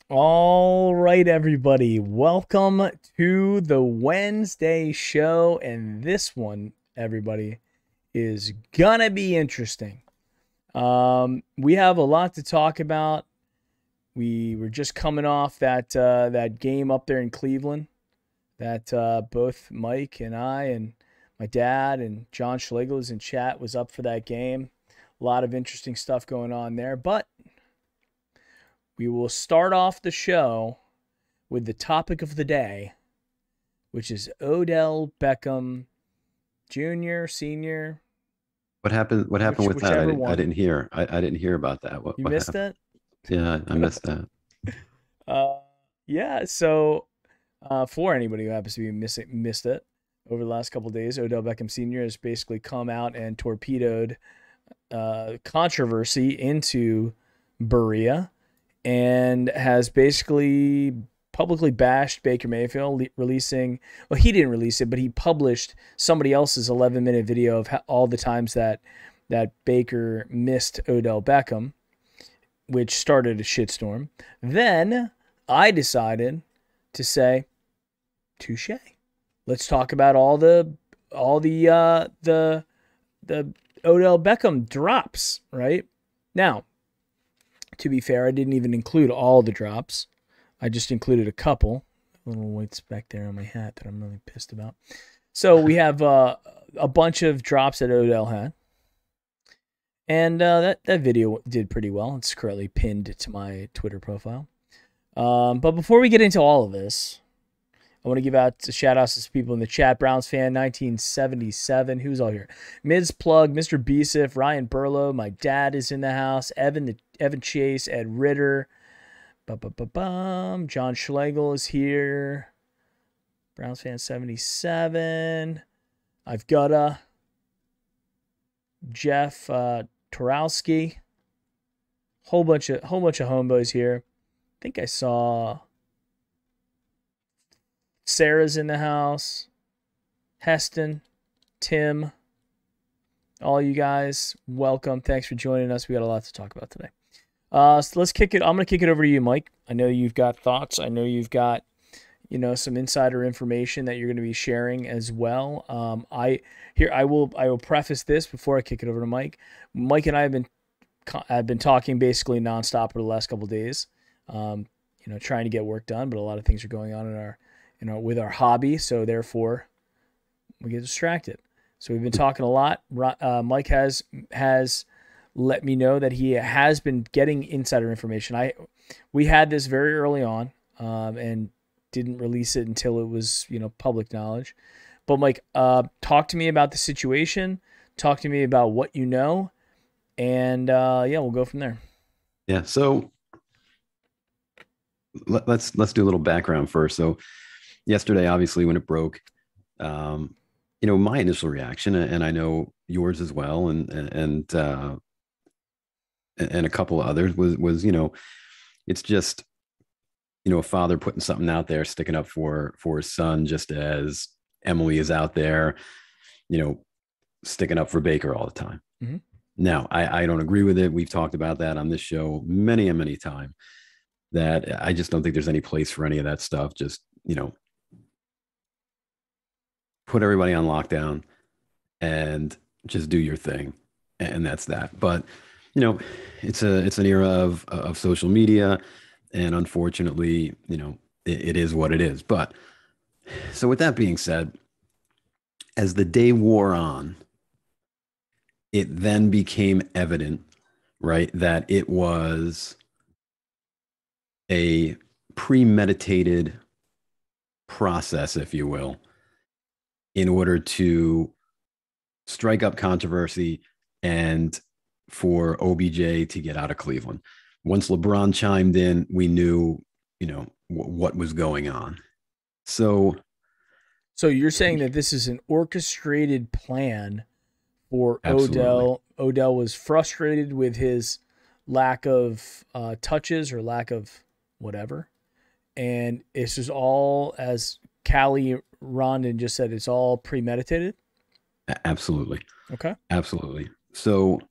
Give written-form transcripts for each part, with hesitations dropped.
All right, everybody. Welcome to the Wednesday show. And this one, everybody, is gonna be interesting. We have a lot to talk about. We were just coming off that game up there in Cleveland that both Mike and I and my dad and John Schlegel was in chat was up for that game. A lot of interesting stuff going on there. But we will start off the show with the topic of the day, which is Odell Beckham Jr., Senior, What happened? What happened with that? whichever I one. didn't hear. I didn't hear about that. What You what missed happened? that? Yeah, I missed that. uh, yeah. So, for anybody who happens to be missed it over the last couple of days, Odell Beckham Sr. has basically come out and torpedoed controversy into Berea and has basically publicly bashed Baker Mayfield, releasing, well, he didn't release it, but he published somebody else's 11-minute video of all the times that Baker missed Odell Beckham, which started a shitstorm. Then I decided to say, touche. Let's talk about all the Odell Beckham drops, right? Now, to be fair, I didn't even include all the drops. I just included a couple. A little white speck there on my hat that I'm really pissed about. So we have a bunch of drops that Odell had. And that video did pretty well. It's currently pinned to my Twitter profile. But before we get into all of this, I want to give out shout outs to some people in the chat. Browns fan 1977. Who's all here? Mids Plug, Mr. Beesif, Ryan Burlow. My dad is in the house. Evan Chase, Ed Ritter. John Schlegel is here. Browns fan 77. I've got Jeff Torowski. Whole bunch of homeboys here. I think I saw Sarah's in the house. Heston, Tim, all you guys, welcome. Thanks for joining us. We got a lot to talk about today. So let's kick it. I'm going to kick it over to you, Mike. I know you've got thoughts. I know you've got, some insider information that you're going to be sharing as well. I will preface this before I kick it over to Mike. Mike and I have been talking basically nonstop for the last couple of days. Trying to get work done, but a lot of things are going on with our hobby, so therefore we get distracted. So we've been talking a lot. Mike has let me know that he has been getting insider information. We had this very early on, and didn't release it until it was public knowledge. But Mike, talk to me about the situation. Talk to me about what you know, and we'll go from there. Yeah. So let's do a little background first. So yesterday, obviously, when it broke, my initial reaction, and I know yours as well, and a couple of others was it's just a father putting something out there, sticking up for his son, just as Emily is out there, sticking up for Baker all the time. Mm-hmm. Now, I don't agree with it. We've talked about that on this show many and many times, that I just don't think there's any place for any of that stuff. Just, put everybody on lockdown and just do your thing. And that's that. But, it's an era of social media. And unfortunately, it is what it is. But so with that being said, as the day wore on, it then became evident, right, that it was a premeditated process, if you will, in order to strike up controversy and for OBJ to get out of Cleveland. Once LeBron chimed in, we knew, what was going on. So you're saying that this is an orchestrated plan for absolutely. Odell. Odell was frustrated with his lack of touches or lack of whatever. And this is all, as Callie Rondon just said, it's all premeditated. Absolutely. Okay. Absolutely. So,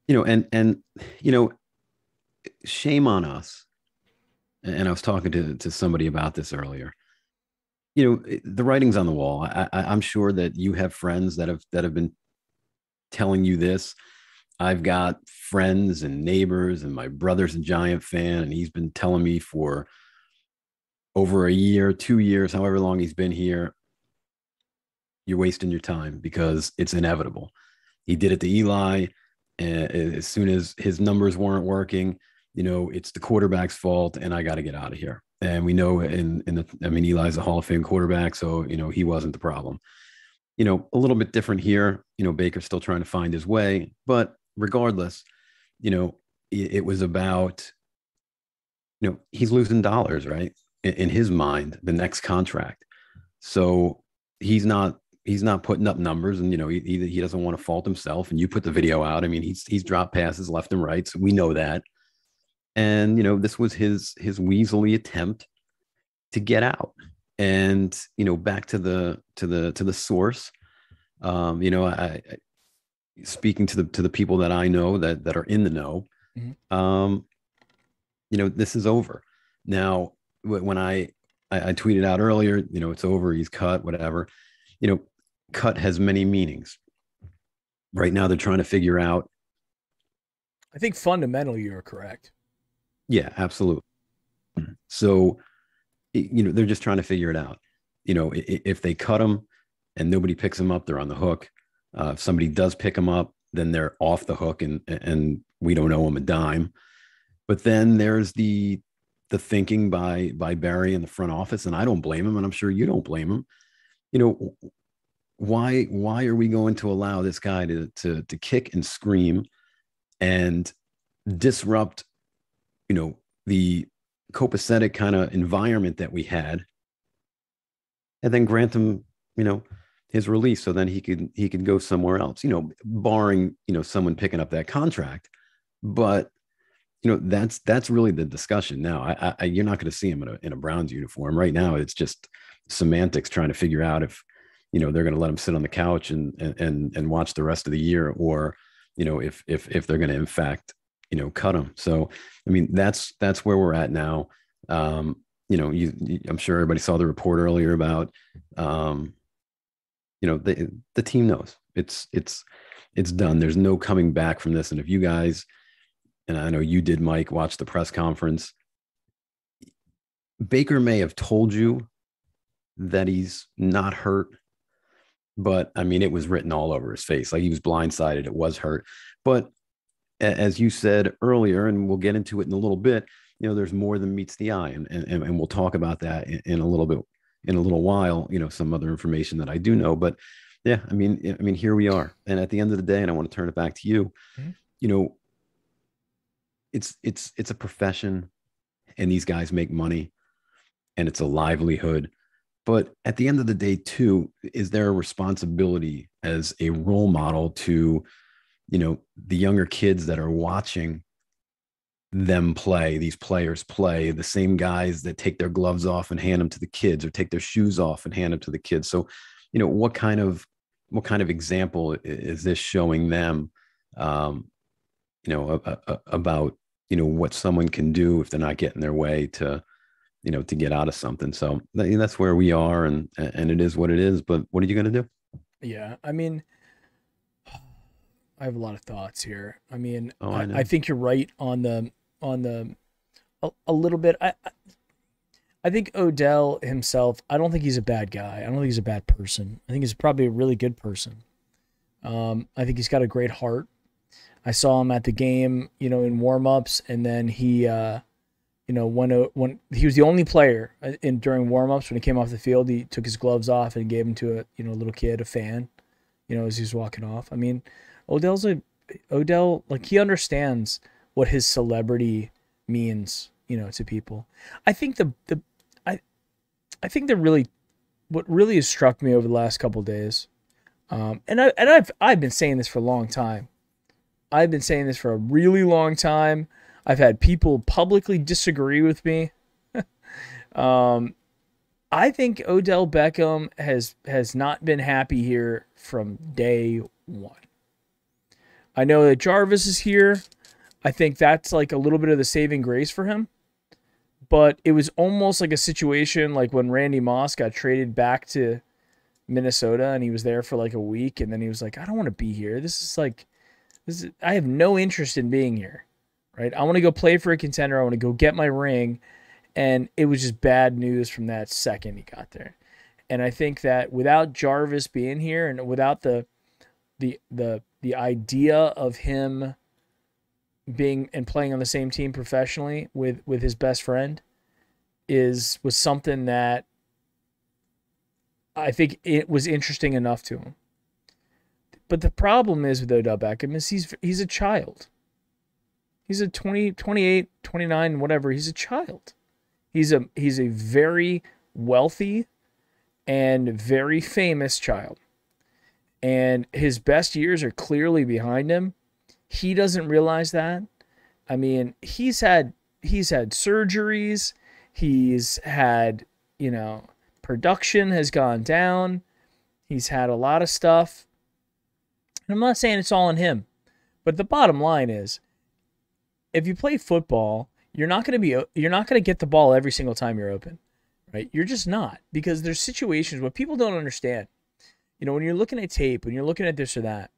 and shame on us and I was talking to somebody about this earlier. You know, the writing's on the wall. I'm sure that you have friends that have been telling you this. I've got friends and neighbors, and my brother's a Giant fan, and he's been telling me for over a year, 2 years, however long he's been here, you're wasting your time because it's inevitable. He did it to Eli, and as soon as his numbers weren't working, you know, it's the quarterback's fault, and I got to get out of here. And we know I mean, Eli's a Hall of Fame quarterback, so you know he wasn't the problem. You know, a little bit different here. You know, Baker's still trying to find his way, but regardless, you know, it was about, you know, he's losing dollars, right? In his mind, the next contract. So he's not putting up numbers, and you know he doesn't want to fault himself. And you put the video out. I mean, he's dropped passes left and right, so we know that. And you know, this was his weaselly attempt to get out. And you know, back to the source. You know, speaking to the people that I know that are in the know. Mm-hmm. You know, this is over now. When I tweeted out earlier, you know, it's over, he's cut, whatever. You know, cut has many meanings. Right now, they're trying to figure out. I think fundamentally you're correct. Yeah, absolutely. So, you know, they're just trying to figure it out. You know, if they cut them and nobody picks them up, they're on the hook. If somebody does pick them up, then they're off the hook, and we don't owe them a dime. But then there's the thinking by Barry in the front office, and I don't blame him, and I'm sure you don't blame him. You know, why are we going to allow this guy to kick and scream and disrupt, you know, the copacetic kind of environment that we had, and then grant him, you know, his release so then he could go somewhere else, you know, barring, you know, someone picking up that contract. But you know, that's really the discussion now. You're not going to see him in a Browns uniform right now. It's just semantics, trying to figure out if, you know, they're going to let him sit on the couch and watch the rest of the year, or, you know, if they're going to in fact, you know, cut him. So I mean, that's where we're at now. You know, I'm sure everybody saw the report earlier about, you know, the team knows it's done. There's no coming back from this. And if you guys, and I know you did, Mike, watch the press conference, Baker may have told you that he's not hurt, but I mean, it was written all over his face. Like he was blindsided. It was hurt. But as you said earlier, and we'll get into it in a little bit, you know, there's more than meets the eye. And we'll talk about that in a little bit, in a little while, you know, some other information that I do know. But yeah, I mean, here we are. And at the end of the day, and I want to turn it back to you, Mm-hmm. you know, it's a profession, and these guys make money, and it's a livelihood. But at the end of the day, too, is there a responsibility as a role model to, you know, the younger kids that are watching them play, these players play, the same guys that take their gloves off and hand them to the kids, or take their shoes off and hand them to the kids. So, you know, what kind of example is this showing them, you know, about, you know, what someone can do if they're not getting their way to, you know, to get out of something. So that's where we are, and it is what it is. But what are you going to do? Yeah, I mean, I have a lot of thoughts here. I mean, Oh, I know. I think you're right on the a little bit. I think Odell himself, I don't think he's a bad guy. I don't think he's a bad person. I think he's probably a really good person. I think he's got a great heart. I saw him at the game, you know, in warm-ups, and then he, you know, when he was the only player during warm-ups, when he came off the field, he took his gloves off and gave them to a little kid, a fan, you know, as he was walking off. I mean, Odell, like, he understands what his celebrity means, you know, to people. I think I think what really has struck me over the last couple of days, and I've been saying this for a long time. I've been saying this for a really long time. I've had people publicly disagree with me. I think Odell Beckham has not been happy here from day one. I know that Jarvis is here. I think that's like a little bit of the saving grace for him. But it was almost like a situation like when Randy Moss got traded back to Minnesota and he was there for like a week, and then he was like, I don't want to be here. I have no interest in being here. Right? I want to go play for a contender. I want to go get my ring. And it was just bad news from that second he got there. And I think that without Jarvis being here and without the idea of him being and playing on the same team professionally with his best friend was something that I think it was interesting enough to him. But the problem is with Odell Beckham is he's a child. He's a 20, 28, 29, whatever. He's a child. He's a very wealthy and very famous child. And his best years are clearly behind him. He doesn't realize that. I mean, he's had surgeries. He's had, production has gone down. He's had a lot of stuff. And I'm not saying it's all on him. But the bottom line is, if you play football, you're not going to get the ball every single time you're open. Right? You're just not, because there's situations where people don't understand. When you're looking at tape, when you're looking at this or that,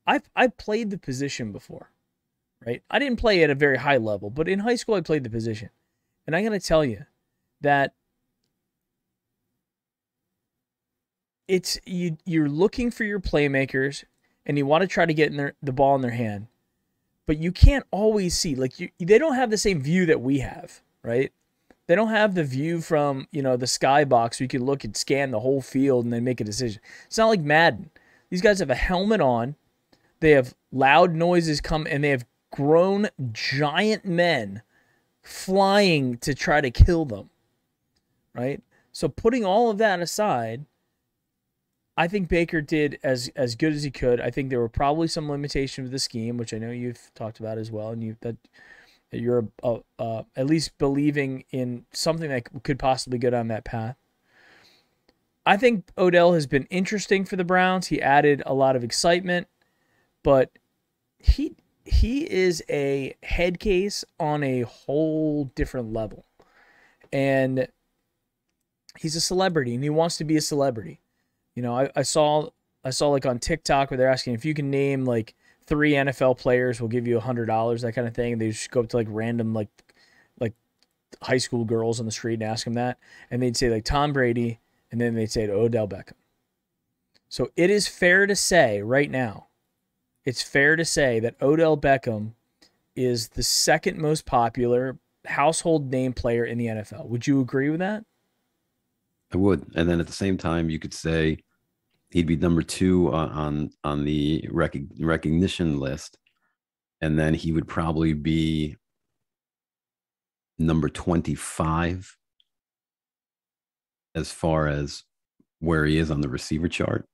I've played the position before, right? I didn't play at a very high level, but in high school I played the position. And I'm going to tell you that you're looking for your playmakers and you want to try to get the ball in their hand, but you can't always see. They don't have the same view that we have, right? They don't have the view from, the skybox where you can look and scan the whole field and then make a decision. It's not like Madden. These guys have a helmet on. They have loud noises come, and they have grown giant men flying to try to kill them, right? So putting all of that aside, I think Baker did as good as he could. I think there were probably some limitations with the scheme, which I know you've talked about as well, and that you're at least believing in something that could possibly go down that path. I think Odell has been interesting for the Browns. He added a lot of excitement, but he is a head case on a whole different level. And he's a celebrity, and he wants to be a celebrity. I saw like on TikTok where they're asking if you can name like 3 NFL players, we'll give you $100, that kind of thing. They just go up to like random like high school girls on the street and ask them that, and they'd say like Tom Brady, and then they'd say Odell Beckham. So it is fair to say right now, it's fair to say that Odell Beckham is the second most popular household name player in the NFL. Would you agree with that? I would. And then at the same time, you could say he'd be number 2 on the recognition list, and then he would probably be number 25 as far as where he is on the receiver chart,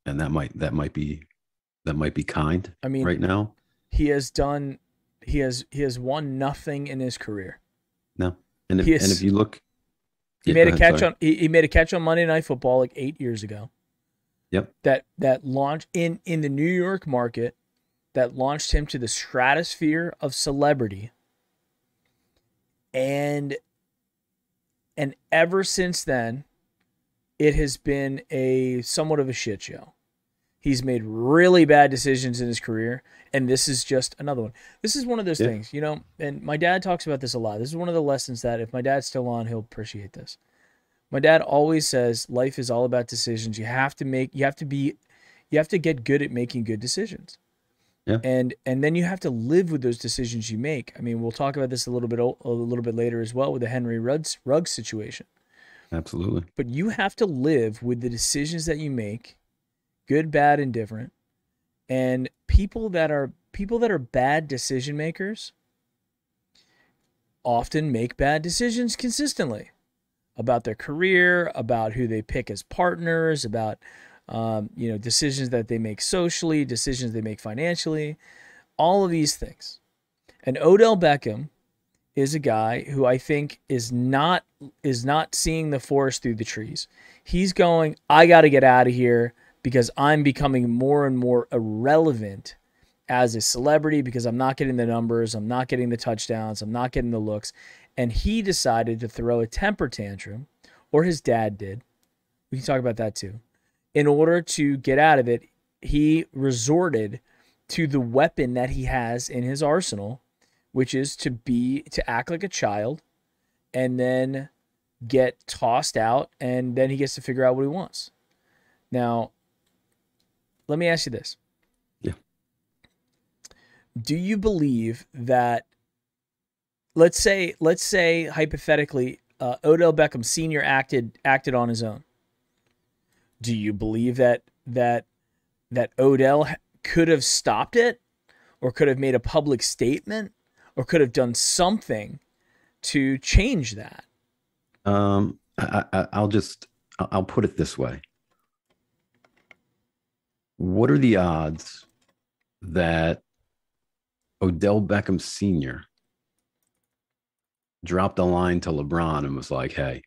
and that might be kind. I mean, right now he has won nothing in his career. No, and if you look, he made a catch on Monday Night Football like 8 years ago. Yep. That launched in the New York market, that launched him to the stratosphere of celebrity. And ever since then, it has been somewhat of a shit show. He's made really bad decisions in his career, and this is just another one. This is one of those things, and my dad talks about this a lot. This is one of the lessons that if my dad's still on, he'll appreciate this. My dad always says life is all about decisions. You have to get good at making good decisions. Yeah. And then you have to live with those decisions you make. I mean, we'll talk about this a little bit later as well with the Henry Ruggs situation. Absolutely. But you have to live with the decisions that you make, good, bad, and different. And people that are bad decision makers often make bad decisions consistently about their career, about who they pick as partners, about decisions that they make socially, decisions they make financially, all of these things. And Odell Beckham is a guy who I think is not seeing the forest through the trees. He's going, I got to get out of here because I'm becoming more and more irrelevant as a celebrity because I'm not getting the numbers, I'm not getting the touchdowns, I'm not getting the looks. And he decided to throw a temper tantrum, or his dad did. We can talk about that too. In order to get out of it, he resorted to the weapon that he has in his arsenal, which is to act like a child and then get tossed out, and then he gets to figure out what he wants. Now, let me ask you this. Yeah. Do you believe that, let's say hypothetically, Odell Beckham Sr. acted on his own? Do you believe that Odell could have stopped it, or could have made a public statement, or could have done something to change that? I'll put it this way. What are the odds that Odell Beckham Sr. dropped a line to LeBron and was like, hey,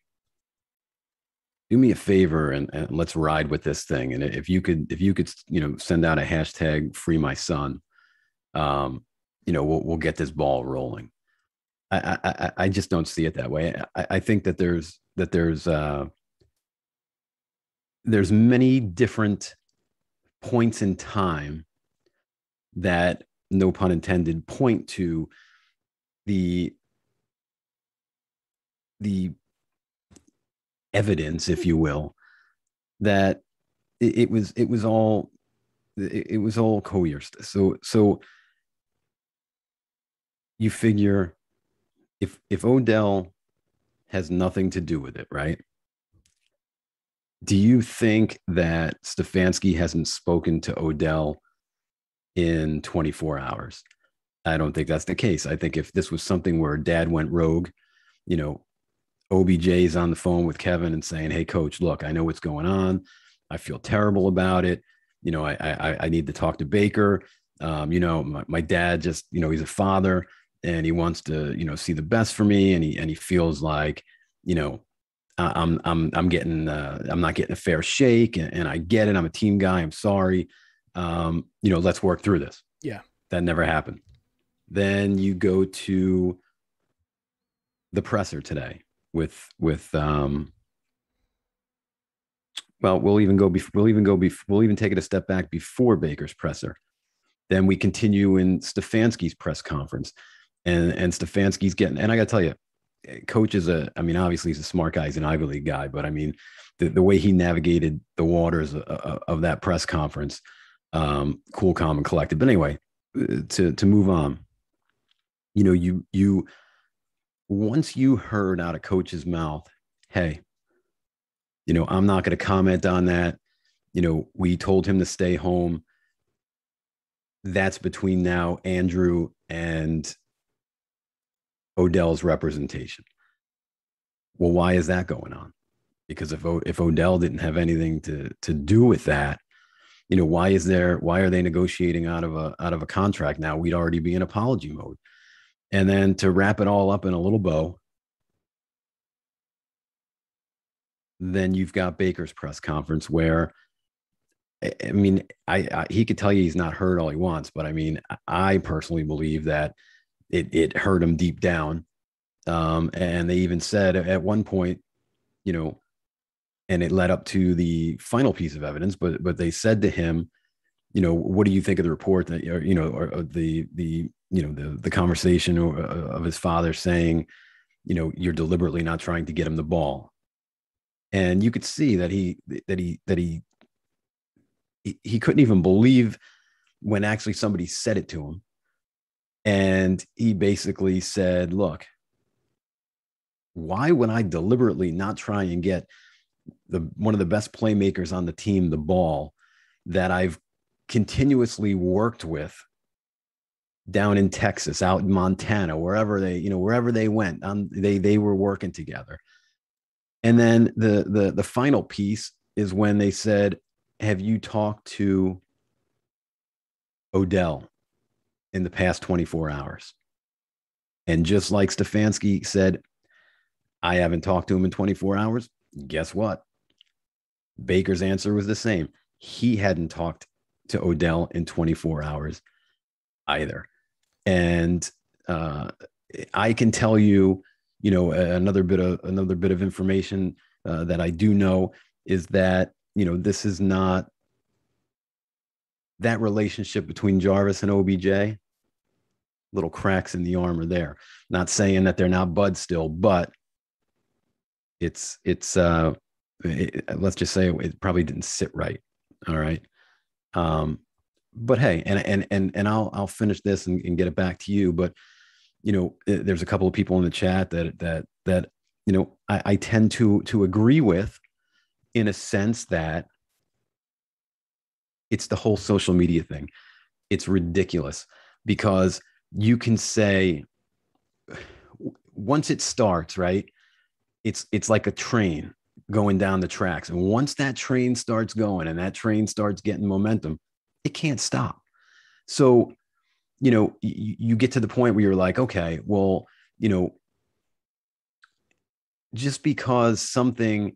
do me a favor and let's ride with this thing. And if you could, send out a hashtag free my son, we'll get this ball rolling. I just don't see it that way. I think that there's many different points in time that, no pun intended, point to the evidence, if you will, that it was all coerced. So you figure if Odell has nothing to do with it, right? Do you think that Stefanski hasn't spoken to Odell in 24 hours? I don't think that's the case. I think if this was something where dad went rogue, OBJ's on the phone with Kevin and saying, hey, coach, look, I know what's going on. I feel terrible about it. I need to talk to Baker. My dad just, he's a father and he wants to, see the best for me. And he feels like, I'm not getting a fair shake, and I get it. I'm a team guy. I'm sorry. Let's work through this. Yeah. That never happened. Then you go to the presser today with we'll even take it a step back before Baker's presser. Then we continue in Stefanski's press conference, and Stefanski's getting, and I got to tell you, coach is obviously he's a smart guy. He's an Ivy League guy, but the way he navigated the waters of that press conference, cool, calm, and collected. But anyway, to move on, you once you heard out of coach's mouth, hey, I'm not going to comment on that. We told him to stay home. That's between now Andrew and Odell's representation. Well, why is that going on? Because if Odell didn't have anything to do with that, why are they negotiating out of a contract now? We'd already be in apology mode. And then to wrap it all up in a little bow, then you've got Baker's press conference where, he could tell you he's not hurt all he wants, but I personally believe that it hurt him deep down. And they even said at one point, and it led up to the final piece of evidence, but they said to him, what do you think of the report that, or the conversation of his father saying, you're deliberately not trying to get him the ball. And you could see that he couldn't even believe when actually somebody said it to him. And he basically said, look, why would I deliberately not try and get one of the best playmakers on the team the ball that I've continuously worked with down in Texas, out in Montana, wherever they went, they were working together. And then the final piece is when they said, have you talked to Odell in the past 24 hours? And just like Stefanski said, I haven't talked to him in 24 hours. Guess what? Baker's answer was the same. He hadn't talked to Odell in 24 hours. either. And I can tell you, another bit of information that I do know is that this is not that relationship between Jarvis and OBJ. Little cracks in the armor there. Not saying that they're not buds still, but let's just say it probably didn't sit right. All right. But hey, and I'll finish this and get it back to you. But there's a couple of people in the chat that I tend to agree with, in a sense that it's the whole social media thing. It's ridiculous because you can say, once it starts, right? It's like a train going down the tracks. And once that train starts going and that train starts getting momentum, it can't stop. So, you get to the point where you're like, okay, well, just because something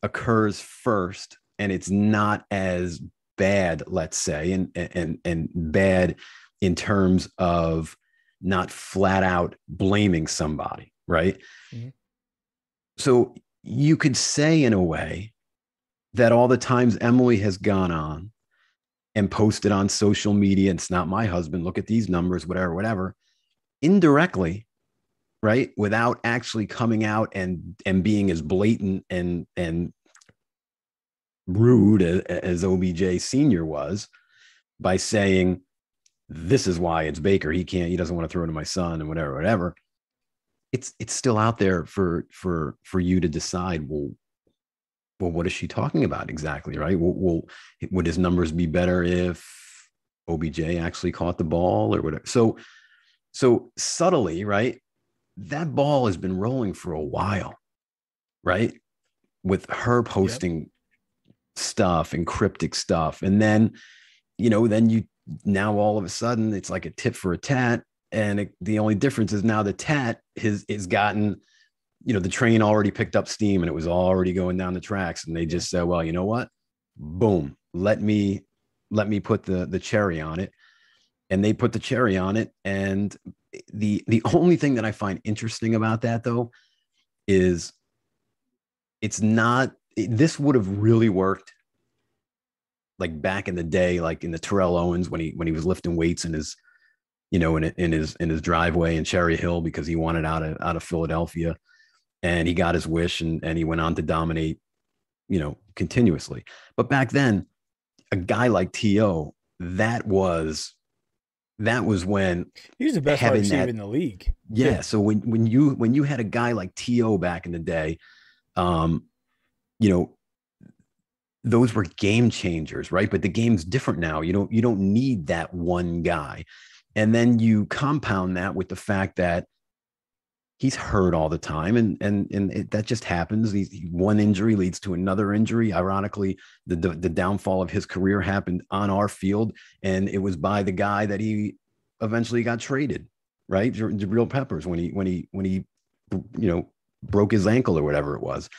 occurs first and it's not as bad, let's say, and bad in terms of not flat out blaming somebody, right? Mm-hmm. So you could say, in a way, that all the times Emily has gone on and posted on social media, it's not my husband, look at these numbers, whatever, indirectly, right, without actually coming out and being as blatant and rude as OBJ Sr. was, by saying, this is why it's Baker. He doesn't want to throw to my son and whatever. It's still out there for you to decide, well, what is she talking about exactly, right? Well, would his numbers be better if OBJ actually caught the ball or whatever? So subtly, right, that ball has been rolling for a while, right, with her posting stuff and cryptic stuff. And then, now all of a sudden it's like a tit for a tat. And the only difference is now the tat is gotten, the train already picked up steam and it was already going down the tracks. And they just said, well, you know what? Boom. Let me put the cherry on it. And they put the cherry on it. And the only thing that I find interesting about that, though, is this would have really worked like back in the day, like in the Terrell Owens, when he was lifting weights in his, in his driveway in Cherry Hill, because he wanted out of Philadelphia, and he got his wish, and he went on to dominate, continuously. But back then, a guy like T.O., that was when he was the best wide receiver in the league. Yeah. So when you had a guy like T.O. back in the day, those were game changers, right? But the game's different now. You don't need that one guy. And then you compound that with the fact that he's hurt all the time, and that just happens. One injury leads to another injury. Ironically, the downfall of his career happened on our field, and it was by the guy that he eventually got traded, right? Jabril Peppers, when he broke his ankle or whatever it was.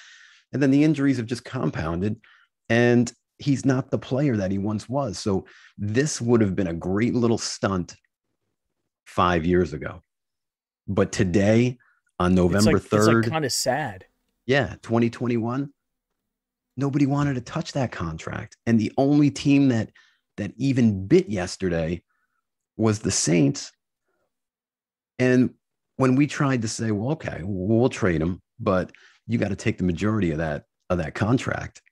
And then the injuries have just compounded, and he's not the player that he once was. So this would have been a great little stunt 5 years ago. But today, on November 3rd, it's like kind of sad. Yeah, 2021, nobody wanted to touch that contract. And the only team that even bit yesterday was the Saints. And when we tried to say, well, okay, we'll trade him, but you got to take the majority of that contract,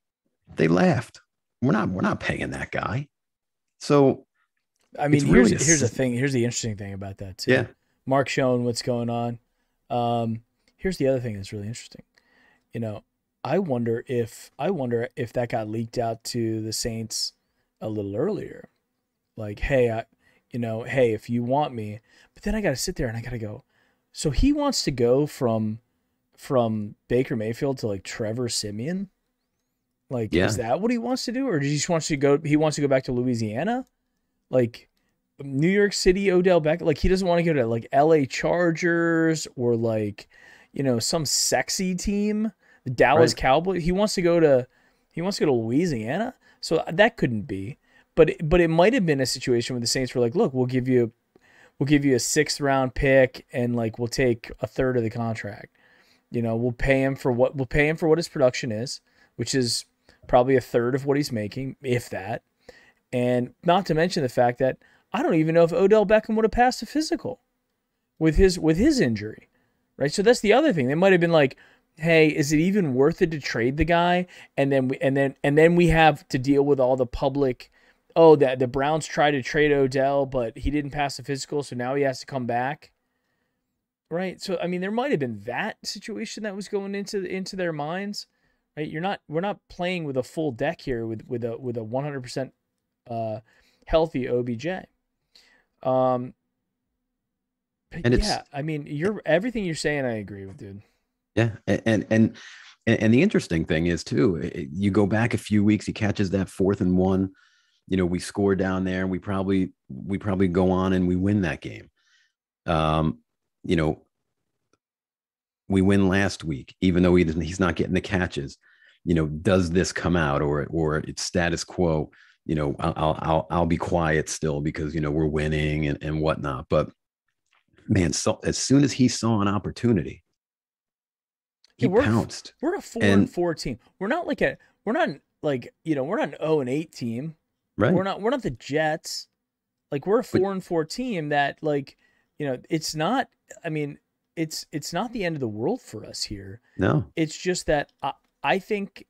they laughed. We're not paying that guy. So, I mean, here's the thing. Here's the interesting thing about that too. Yeah. Mark showing what's going on. Here's the other thing that's really interesting. I wonder if that got leaked out to the Saints a little earlier. Like, hey, hey, if you want me, but then I got to sit there and I got to go. So he wants to go from Baker Mayfield to like Trevor Siemian. Like, Is that what he wants to do, or he wants to go back to Louisiana, like New York City, Odell Beckham? Like, he doesn't want to go to like LA Chargers or like, some sexy team, the Dallas Cowboys. He wants to go to Louisiana. So that couldn't be, but it might have been a situation where the Saints were like, look, we'll give you we'll give you a 6th-round pick and like we'll take a third of the contract. We'll pay him for what his production is, which is probably a third of what he's making, if that. And not to mention the fact that I don't even know if Odell Beckham would have passed a physical with his injury, right? So that's the other thing. They might have been like, "Hey, is it even worth it to trade the guy?" And then we have to deal with all the public. Oh, that the Browns tried to trade Odell, but he didn't pass the physical, so now he has to come back. Right? So I mean, there might have been that situation that was going into their minds, right? We're not playing with a full deck here with a 100% healthy OBJ. But And yeah, I mean, everything you're saying, I agree with, dude. yeah, and the interesting thing is too, you go back a few weeks, he catches that 4th and 1. We score down there, and we probably go on and we win that game. You know, we win last week, even though he's not getting the catches. Does this come out, or it's status quo? I'll be quiet still because we're winning and whatnot. But man, so as soon as he saw an opportunity, he pounced. We're a 4-4 team. We're not like we're not like we're not an 0-8 team. Right. We're not the Jets. Like we're a 4-4 team that it's not. I mean, it's not the end of the world for us here. No, it's just that I think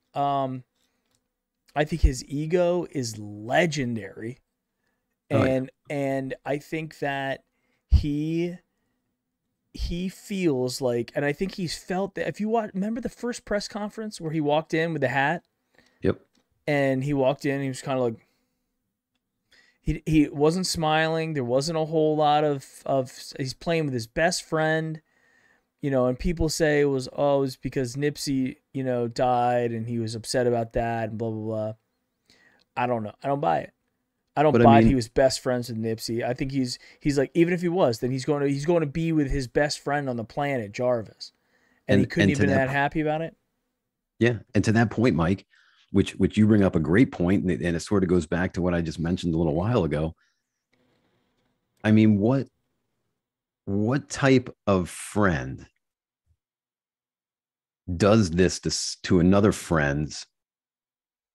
his ego is legendary, and I think that he feels like, and I think he's felt that. If you remember the first press conference where he walked in with the hat. Yep. And he walked in, he was kind of like, he wasn't smiling. There wasn't a whole lot of he's playing with his best friend, and people say it was because Nipsey, died and he was upset about that and blah, blah, blah. I don't know. I don't buy it. I don't buy it. He was best friends with Nipsey. I think he's like, even if he was, then he's going to be with his best friend on the planet, Jarvis. And he couldn't even be that happy about it. Yeah. And to that point, Mike, which you bring up a great point, and it sort of goes back to what I just mentioned a little while ago. I mean, what type of friend does this to another friend's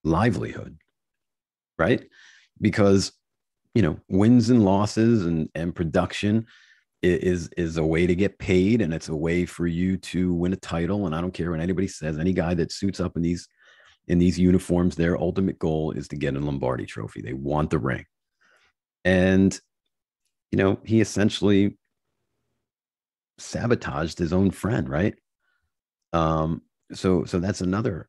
livelihood, right? Because wins and losses and production is a way to get paid, and it's a way for you to win a title. And I don't care what anybody says. Any guy that suits up in these uniforms, their ultimate goal is to get a Lombardi trophy. They want the ring. And, he essentially sabotaged his own friend, right? So that's another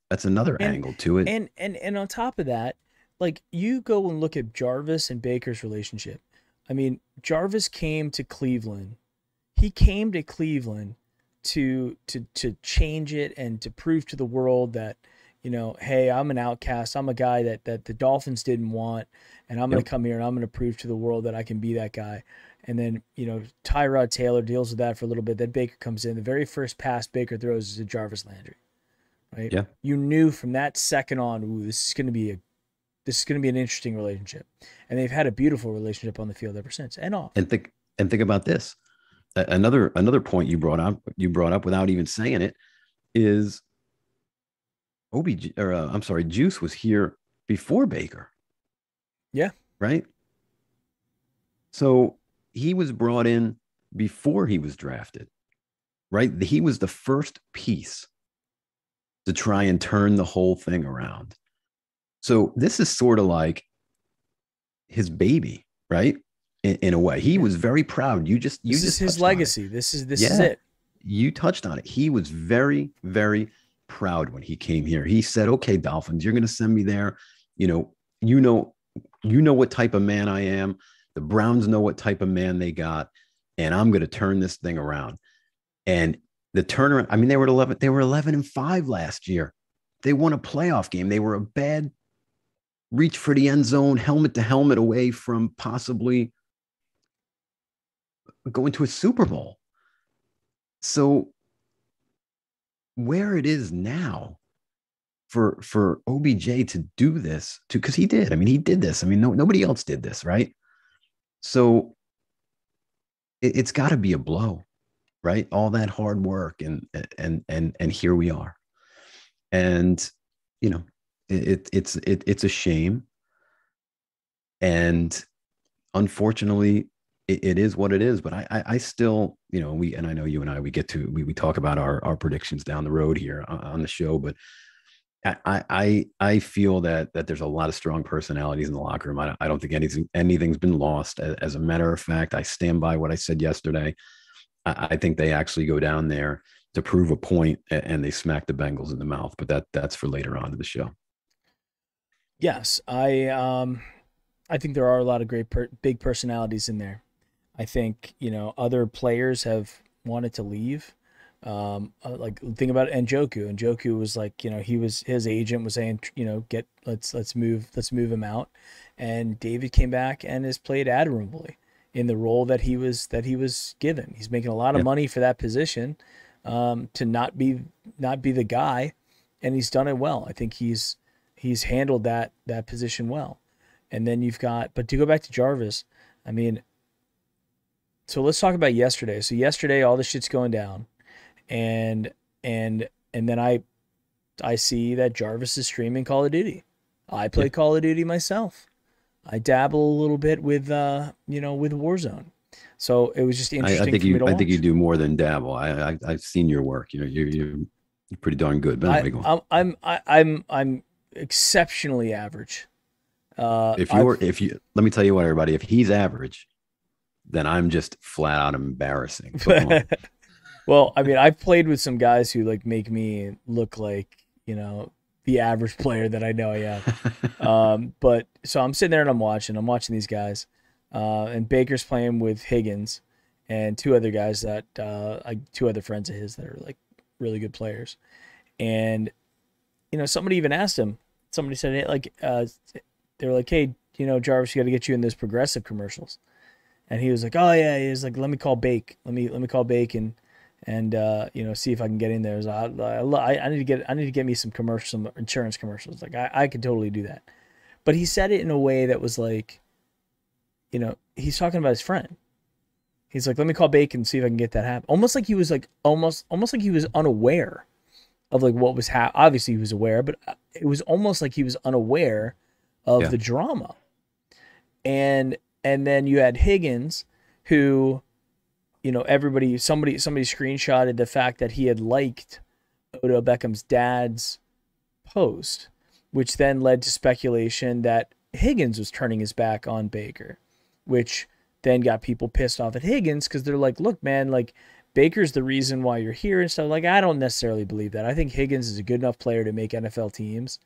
angle to it. And on top of that, like, you go and look at Jarvis and Baker's relationship. I mean, Jarvis came to Cleveland. He came to Cleveland to change it and to prove to the world that, hey, I'm an outcast. I'm a guy that the Dolphins didn't want, and I'm going to come here and I'm going to prove to the world that I can be that guy. And then, Tyrod Taylor deals with that for a little bit. Then Baker comes in. The very first pass Baker throws is to Jarvis Landry, right? Yeah. You knew from that second on, ooh, this is going to be an interesting relationship. And they've had a beautiful relationship on the field ever since and off. And think about this. Another point you brought up without even saying it is Juice was here before Baker. Yeah. Right. So he was brought in before he was drafted, right? He was the first piece to try and turn the whole thing around. So this is sort of like his baby, right? In a way, he was very proud. This is his legacy. This is it. You touched on it. He was very, very proud when he came here. He said, "Okay, Dolphins, you're going to send me there. You know what type of man I am. The Browns know what type of man they got, and I'm going to turn this thing around." And the turnaround, I mean, they were 11-5 last year. They won a playoff game. They were a bad reach for the end zone, helmet to helmet away from possibly going to a Super Bowl. So where it is now for OBJ to do this, because he did. I mean, he did this. I mean, nobody else did this, right? So it's got to be a blow, right? All that hard work and here we are. And you know, it's a shame. And unfortunately, it is what it is. But I still, and I know you and I, we talk about our predictions down the road here on the show, but I feel that there's a lot of strong personalities in the locker room. I don't think anything's been lost. As a matter of fact, I stand by what I said yesterday. I think they actually go down there to prove a point, and they smack the Bengals in the mouth. But that's for later on in the show. Yes, I think there are a lot of great big personalities in there. I think other players have wanted to leave. Like think about Njoku. Njoku was like, his agent was saying, let's move him out, and David came back and has played admirably in the role that he was given. He's making a lot of money for that position, to not be the guy, and he's done it well. I think he's handled that position well. And then but to go back to Jarvis, I mean, so let's talk about yesterday. So yesterday, all this shit's going down, and then I see that Jarvis is streaming Call of Duty. I play Call of Duty myself. I dabble a little bit with with Warzone. So it was just interesting. I think you do more than dabble. I've seen your work. You're pretty darn good. But anyway, I'm exceptionally average. Let me tell you what, everybody, if he's average, then I'm just flat out embarrassing. Well, I mean, I've played with some guys who like make me look like, the average player that I know I am. But so I'm sitting there and I'm watching these guys, and Baker's playing with Higgins and two other guys that, two other friends of his that are like really good players. And, somebody even asked him, somebody said, hey, like, they were like, hey, Jarvis, you got to get you in those Progressive commercials. And he was like, oh yeah. He was like, let me call Bake. Let me call Bake and see if I can get in there. I need to get me some insurance commercials. Like I could totally do that. But he said it in a way that was like, he's talking about his friend. He's like, let me call Bake and see if I can get that happen. Almost like he was like, almost like he was unaware of like what was happening. Obviously he was aware, but it was almost like he was unaware of the drama. And then you had Higgins, who, somebody screenshotted the fact that he had liked Odell Beckham's dad's post, which then led to speculation that Higgins was turning his back on Baker, which then got people pissed off at Higgins because they're like, look, man, like Baker's the reason why you're here and stuff. Like, I don't necessarily believe that. I think Higgins is a good enough player to make NFL teams.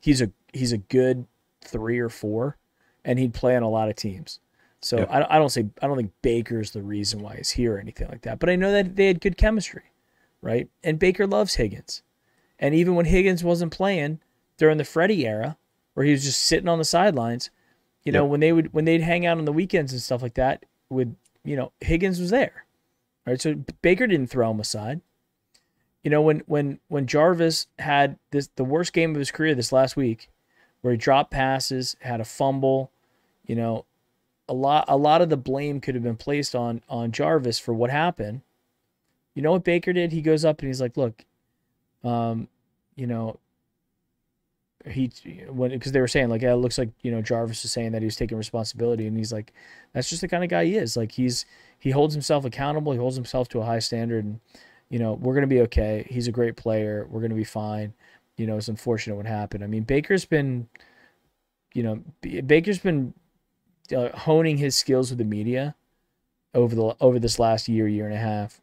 He's a good 3 or 4, and he'd play on a lot of teams. So I don't think Baker's the reason why he's here or anything like that. But I know that they had good chemistry, right? And Baker loves Higgins. And even when Higgins wasn't playing during the Freddie era, where he was just sitting on the sidelines, when they'd hang out on the weekends and stuff like that, with Higgins was there, right? So Baker didn't throw him aside. When Jarvis had the worst game of his career this last week, where he dropped passes, had a fumble, a lot of the blame could have been placed on Jarvis for what happened. You know what Baker did? He goes up and he's like, look, because they were saying like, yeah, it looks like, Jarvis is saying that he was taking responsibility, and he's like, that's just the kind of guy he is. Like he holds himself accountable, he holds himself to a high standard, and we're gonna be okay. He's a great player. We're gonna be fine. It's unfortunate what happened. I mean, Baker's been honing his skills with the media over this last year and a half.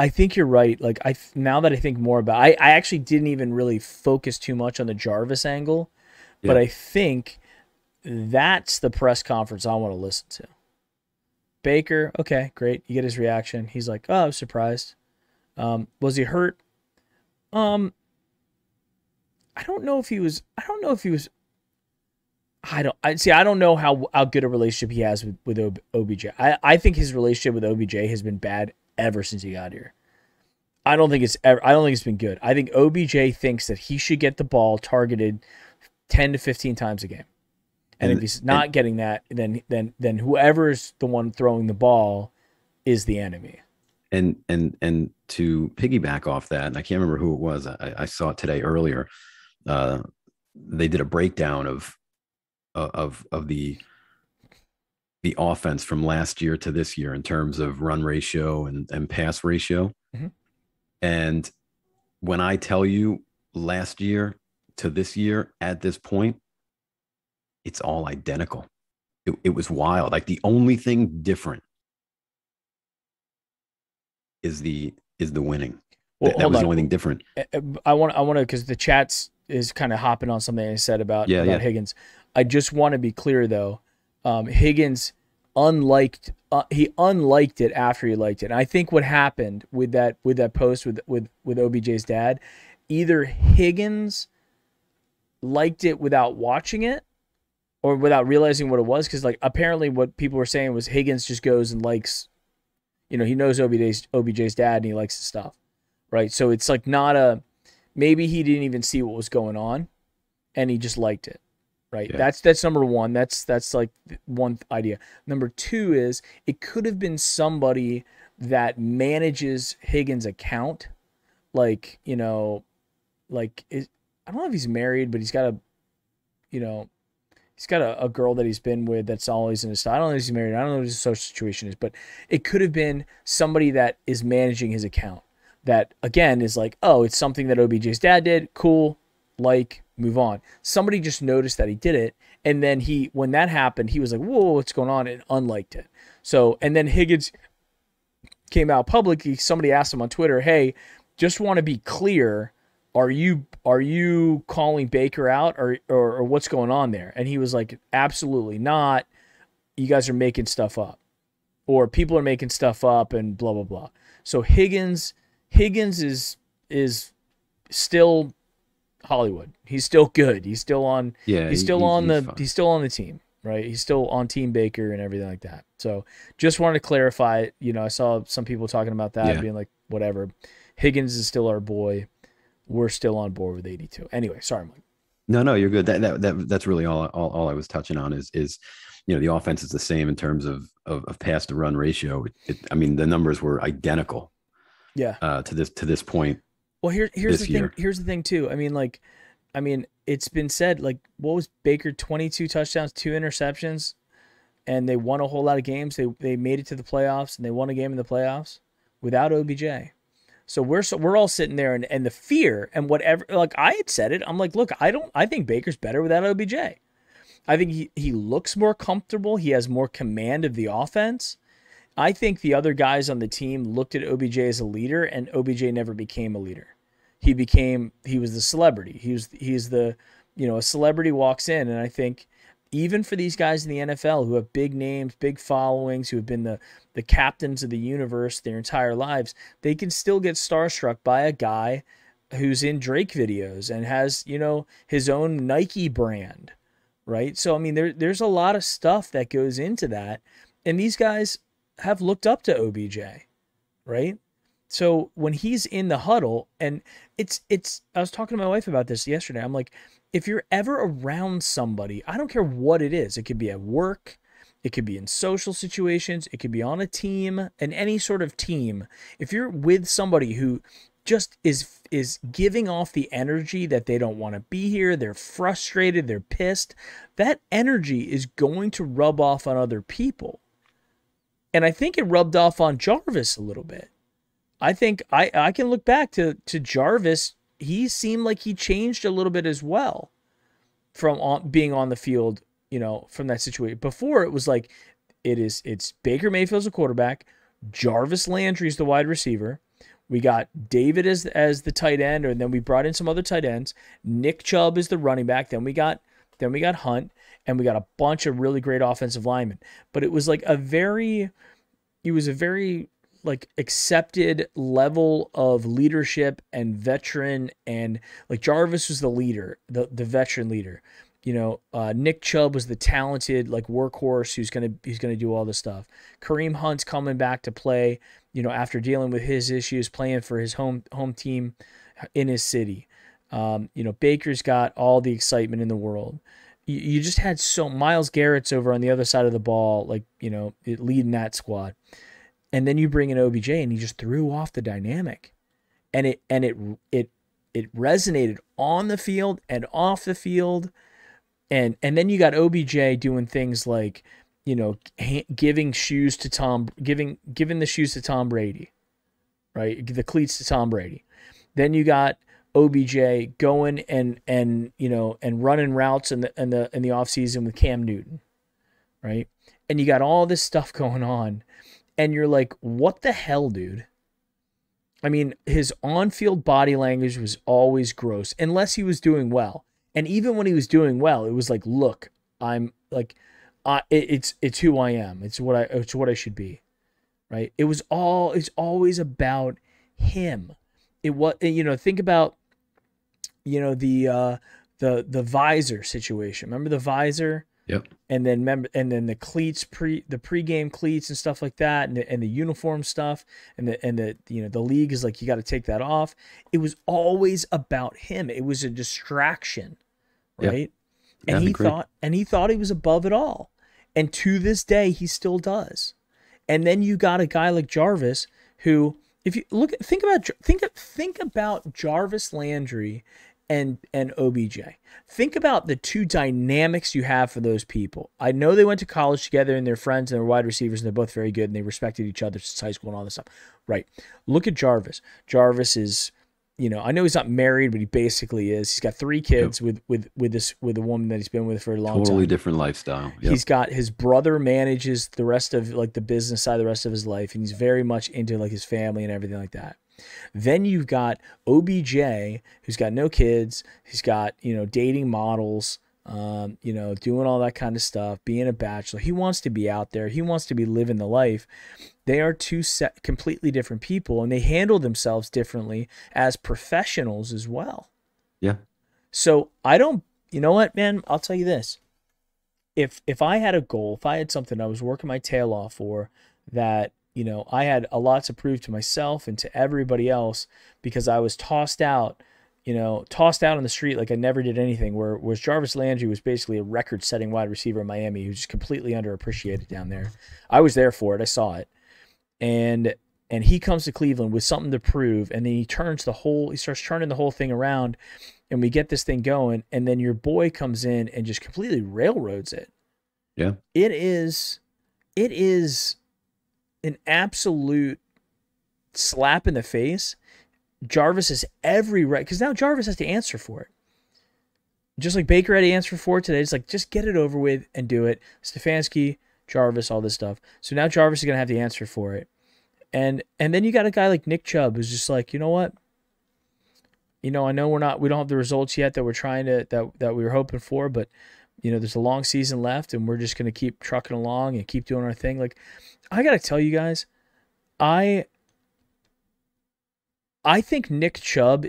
I think you're right. Like now that I think more about, I actually didn't even really focus too much on the Jarvis angle, but I think that's the press conference I want to listen to. Baker, okay, great. You get his reaction. He's like, oh, I was surprised. Was he hurt? I don't know if he was. I don't know how good a relationship he has with OBJ. I think his relationship with OBJ has been bad ever since he got here. I don't think it's been good. I think OBJ thinks that he should get the ball targeted 10 to 15 times a game. And if he's not getting that, then whoever's the one throwing the ball is the enemy. And to piggyback off that, and I can't remember who it was. I saw it today earlier. They did a breakdown of the offense from last year to this year in terms of run ratio and pass ratio. Mm-hmm. And when I tell you last year to this year at this point, it's all identical. It was wild. Like the only thing different is the winning. Well, that was the only thing different. I want to, because the chats is kind of hopping on something I said about Higgins. I just want to be clear though. Higgins unliked it after he liked it. And I think what happened with that post with OBJ's dad, either Higgins liked it without watching it or without realizing what it was, because like apparently what people were saying was Higgins just goes and likes, he knows OBJ's dad and he likes his stuff, right? So it's like maybe he didn't even see what was going on and he just liked it, right? Yeah. That's number one. That's like one idea. Number two is it could have been somebody that manages Higgins' account, like I don't know if he's married, but he's got a girl that he's been with that's always in his style. I don't know if he's married. I don't know what his social situation is, but it could have been somebody that is managing his account that, again, is like, oh, it's something that OBJ's dad did. Cool. Move on. Somebody just noticed that he did it. And then when that happened, he was like, whoa, what's going on? And unliked it. So, and then Higgins came out publicly. Somebody asked him on Twitter, hey, just want to be clear. Are you calling Baker out or what's going on there? And he was like, absolutely not. You guys are making stuff up, or people are making stuff up and blah, blah, blah. So Higgins is still Hollywood. He's still good. He's still on. Yeah, he's still on the team, right? He's still on Team Baker and everything like that. So just wanted to clarify. I saw some people talking about that, being like, whatever. Higgins is still our boy. We're still on board with 82. Anyway, sorry, Mike. No, you're good. That's really all I was touching on is the offense is the same in terms of pass to run ratio. I mean, the numbers were identical. Yeah. To this point. Well, here's the thing. Here's the thing too. I mean, it's been said, like, what was Baker, 22 touchdowns, 2 interceptions, and they won a whole lot of games. They made it to the playoffs and they won a game in the playoffs without OBJ. So we're all sitting there and the fear and whatever, like I had said it, I'm like, look, I think Baker's better without OBJ. I think he looks more comfortable. He has more command of the offense. I think the other guys on the team looked at OBJ as a leader, and OBJ never became a leader. He was the celebrity. He's the, a celebrity walks in, and I think even for these guys in the NFL who have big names, big followings, who have been the captains of the universe their entire lives, they can still get starstruck by a guy who's in Drake videos and has, his own Nike brand, right? So, I mean, there's a lot of stuff that goes into that, and these guys have looked up to OBJ, right? So when he's in the huddle, and it's I was talking to my wife about this yesterday. I'm like, if you're ever around somebody, I don't care what it is. It could be at work. It could be in social situations. It could be on a team, and any sort of team. If you're with somebody who just is giving off the energy that they don't want to be here, they're frustrated, they're pissed, that energy is going to rub off on other people. And I think it rubbed off on Jarvis a little bit. I think I can look back to Jarvis. He seemed like he changed a little bit as well from being on the field, from that situation. Before it was like, it's Baker Mayfield's the quarterback, Jarvis Landry's the wide receiver. We got David as the tight end, and then we brought in some other tight ends. Nick Chubb is the running back. Then we got Hunt, and we got a bunch of really great offensive linemen. But it was like a very like accepted level of leadership and veteran, and like Jarvis was the leader, the veteran leader. Nick Chubb was the talented like workhorse who's gonna do all this stuff. Kareem Hunt's coming back to play, after dealing with his issues, playing for his home team in his city. Baker's got all the excitement in the world. you just had so Miles Garrett's over on the other side of the ball, like, leading that squad. And then you bring in OBJ and he just threw off the dynamic. And it resonated on the field and off the field. And then you got OBJ doing things like, giving the shoes to Tom Brady, right? The cleats to Tom Brady. Then you got OBJ going and running routes in the offseason with Cam Newton, right? And you got all this stuff going on, and you're like, what the hell, dude? I mean, his on-field body language was always gross, unless he was doing well. And even when he was doing well, it was like, look, I'm like, it's who I am. It's what I should be, right? It's always about him. Think about, the visor situation. Remember the visor? Yep. And then the cleats, the pregame cleats and stuff like that, and the uniform stuff, and the league is like, you got to take that off. It was always about him. It was a distraction, right? Yep. He thought he was above it all, and to this day he still does. And then you got a guy like Jarvis, who, if you think about Jarvis Landry and OBJ. Think about the two dynamics you have for those people. I know they went to college together and they're friends and they're wide receivers and they're both very good and they respected each other since high school and all this stuff. Right. Look at Jarvis. Jarvis is, I know he's not married, but he basically is. He's got 3 kids with a woman that he's been with for a long time. Totally different lifestyle. Yep. He's got, his brother manages the rest of like the business side the rest of his life, and he's very much into like his family and everything like that. Then you've got OBJ, who's got no kids. He's got, dating models, doing all that kind of stuff, being a bachelor. He wants to be out there. He wants to be living the life. They are two completely different people, and they handle themselves differently as professionals as well. Yeah. So you know what, man? I'll tell you this. If I had a goal, if I had something I was working my tail off for, that, I had a lot to prove to myself and to everybody else, because I was tossed out on the street like I never did anything, whereas Jarvis Landry was basically a record-setting wide receiver in Miami who's just completely underappreciated down there. I was there for it. I saw it. And he comes to Cleveland with something to prove, and then he starts turning the whole thing around, and we get this thing going, and then your boy comes in and just completely railroads it. Yeah. It is an absolute slap in the face. Jarvis has every right, because now Jarvis has to answer for it. Just like Baker had to answer for it today. It's like, just get it over with and do it. Stefanski, Jarvis, all this stuff. So now Jarvis is going to have to answer for it. And then you got a guy like Nick Chubb who's just like, you know what? I know we don't have the results yet that we're trying to, that we were hoping for, but there's a long season left and we're just going to keep trucking along and keep doing our thing. Like, I got to tell you guys, I think Nick Chubb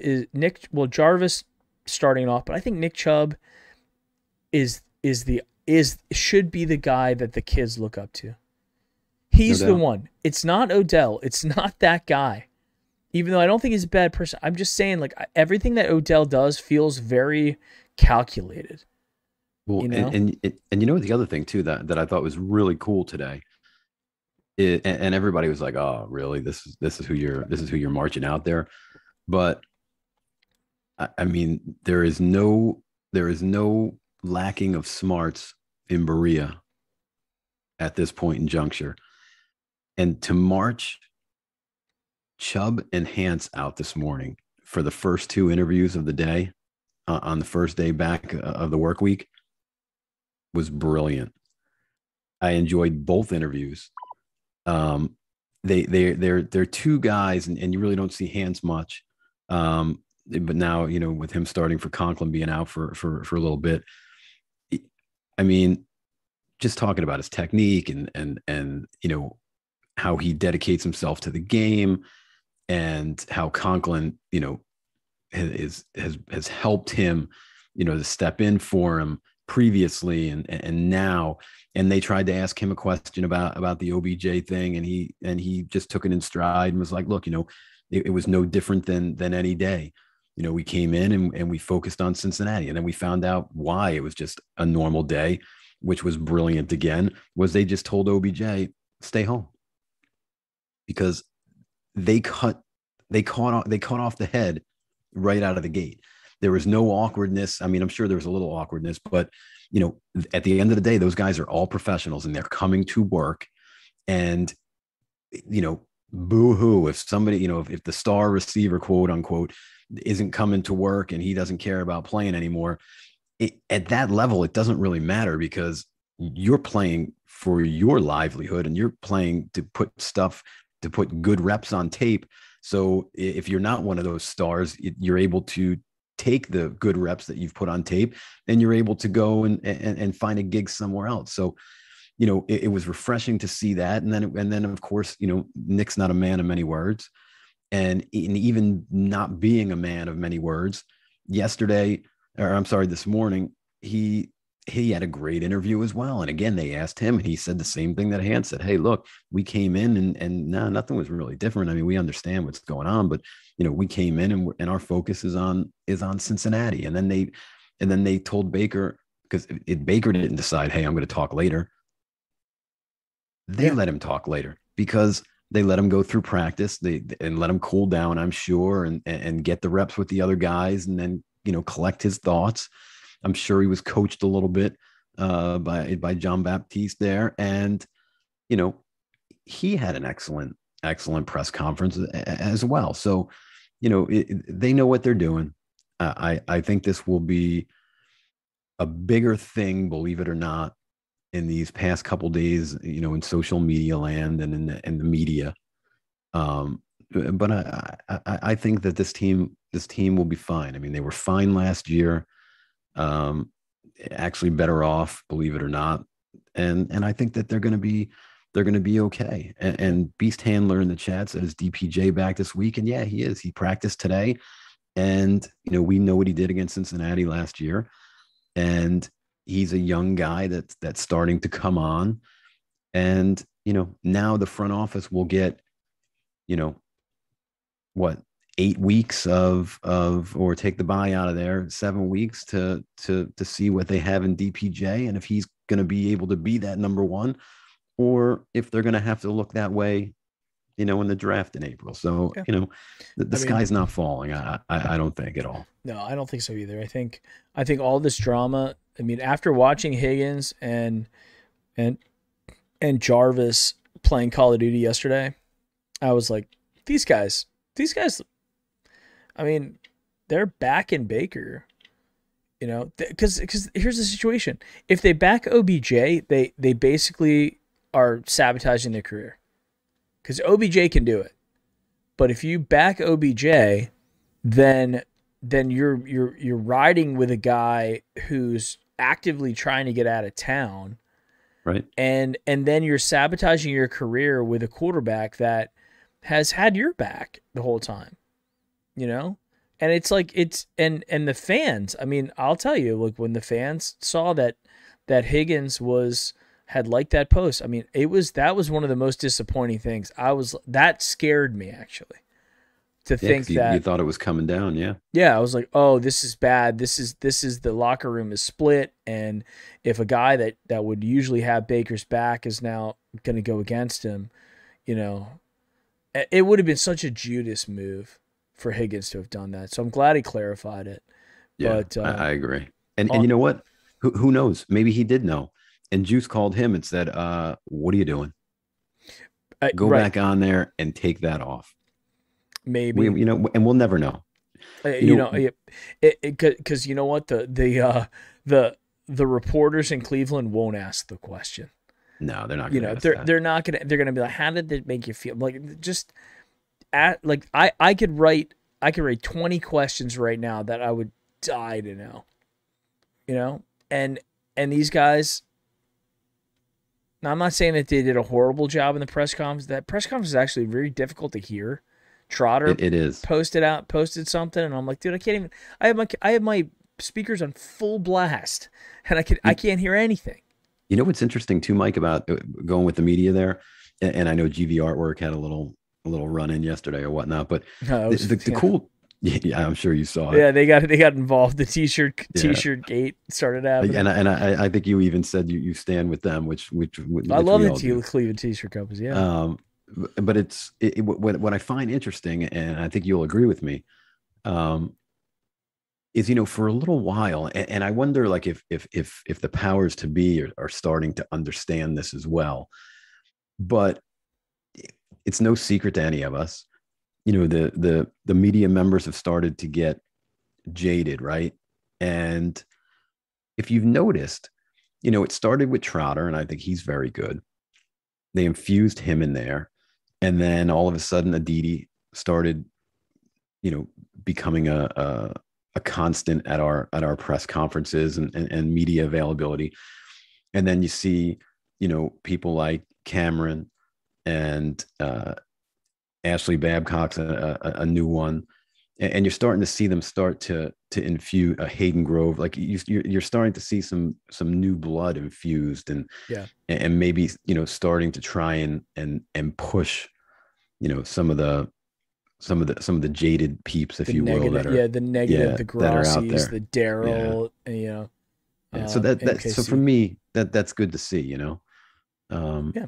Jarvis starting off, but I think Nick Chubb should be the guy that the kids look up to. He's the one. It's not Odell. It's not that guy. Even though I don't think he's a bad person, I'm just saying, like, everything that Odell does feels very calculated. Well, and the other thing too that I thought was really cool today, and everybody was like, "Oh, really? This is who you're marching out there," but I mean, there is no lacking of smarts in Berea at this point in juncture, and to march Chubb and Hance out this morning for the first 2 interviews of the day on the first day back of the work week was brilliant. I enjoyed both interviews. They're 2 guys, and you really don't see Hance much. But now, with him starting for Conklin, being out for a little bit, I mean, just talking about his technique and how he dedicates himself to the game, and how Conklin, has helped him, to step in for him previously and now. And they tried to ask him a question about the OBJ thing, and he just took it in stride and was like, look, it was no different than any day. we came in and we focused on Cincinnati, and then we found out why it was just a normal day, which was brilliant again, was they just told OBJ, stay home, because they cut off the head right out of the gate. There was no awkwardness. I mean, I'm sure there was a little awkwardness, but at the end of the day, those guys are all professionals and they're coming to work. And boo-hoo if somebody, if the star receiver, quote unquote, isn't coming to work and he doesn't care about playing anymore. At that level, it doesn't really matter, because you're playing for your livelihood and you're playing to put good reps on tape. So if you're not one of those stars, you're able to take the good reps that you've put on tape and you're able to go and find a gig somewhere else. So, it was refreshing to see that. And then of course, Nick's not a man of many words, and even not being a man of many words this morning, he had a great interview as well. And again, they asked him and he said the same thing that Han said. Hey, look, we came in and nothing was really different. I mean, we understand what's going on, but we came in and our focus is on Cincinnati. And then they told Baker, because Baker didn't decide, hey, I'm going to talk later. They let him talk later because they let him go through practice and let him cool down, I'm sure, and get the reps with the other guys, and then, collect his thoughts. I'm sure he was coached a little bit by John Baptiste there. And, he had an excellent press conference as well. So, they know what they're doing. I think this will be a bigger thing, believe it or not, in these past couple days, in social media land and in the media. But I think that this team will be fine. I mean, they were fine last year. Actually better off, believe it or not. And I think that they're going to be okay. And Beast Handler in the chat says DPJ back this week. And yeah, he is. He practiced today. And, we know what he did against Cincinnati last year. And he's a young guy that's starting to come on. And, now the front office will get, 8 weeks or take the bye out of there, 7 weeks to see what they have in DPJ. And if he's going to be able to be that number one, or if they're going to have to look that way, in the draft in April. So, the sky's not falling. I don't think at all. No, I don't think so either. I think all this drama, I mean, after watching Higgins and Jarvis playing Call of Duty yesterday, I was like, these guys, I mean, they're backing Baker, because here's the situation. If they back OBJ, they basically are sabotaging their career, because OBJ can do it. But if you back OBJ, then you're riding with a guy who's actively trying to get out of town. Right. And then you're sabotaging your career with a quarterback that has had your back the whole time. And it's like and the fans, I mean, I'll tell you, like, when the fans saw that Higgins had liked that post, I mean, that was one of the most disappointing things. That scared me, actually. To think that you thought it was coming down, yeah. Yeah, I was like, oh, this is bad. This is the locker room is split, and if a guy that would usually have Baker's back is now going to go against him, it would have been such a Judas move for Higgins to have done that. So I'm glad he clarified it. Yeah, but I agree. And you know what? Who knows? Maybe he did know. And Juice called him and said, "What are you doing? Go back on there and take that off." Maybe, and we'll never know. Because you know what, the reporters in Cleveland won't ask the question. No, they're not. They're not gonna. They're gonna be like, "How did it make you feel?" Like, just I could write 20 questions right now that I would die to know. And these guys. Now, I'm not saying that they did a horrible job in the press conference. That press conference is actually very difficult to hear. Trotter it is posted something, and I'm like, dude, I can't even. I have my speakers on full blast, and I can't hear anything. You know what's interesting too, Mike, about going with the media there, and I know GV Artwork had a little run in yesterday or whatnot, but the Yeah, I'm sure you saw it. Yeah, they got involved. The t-shirt gate started happening. And I think you even said you stand with them, I which love we the all do. Cleveland t-shirt companies. Yeah, Um, but what I find interesting, and I think you'll agree with me, um, is for a little while, and I wonder like if the powers to be are starting to understand this as well. But it's no secret to any of us. The media members have started to get jaded, right? And if you've noticed, it started with Trotter, and I think he's very good. They infused him in there, and then all of a sudden, Aditi started, becoming a constant at our press conferences and media availability. And then you see, people like Cameron and Ashley Babcock's a new one, and you're starting to see them start to infuse a Hayden Grove. Like you're starting to see some new blood infused, yeah. and maybe starting to try and push some of the jaded peeps, if The you will, negative, that are the negative, yeah the that are out Grossies, there. the Yeah, Daryl, yeah. So so for MKC. me that's good to see. Um, Yeah,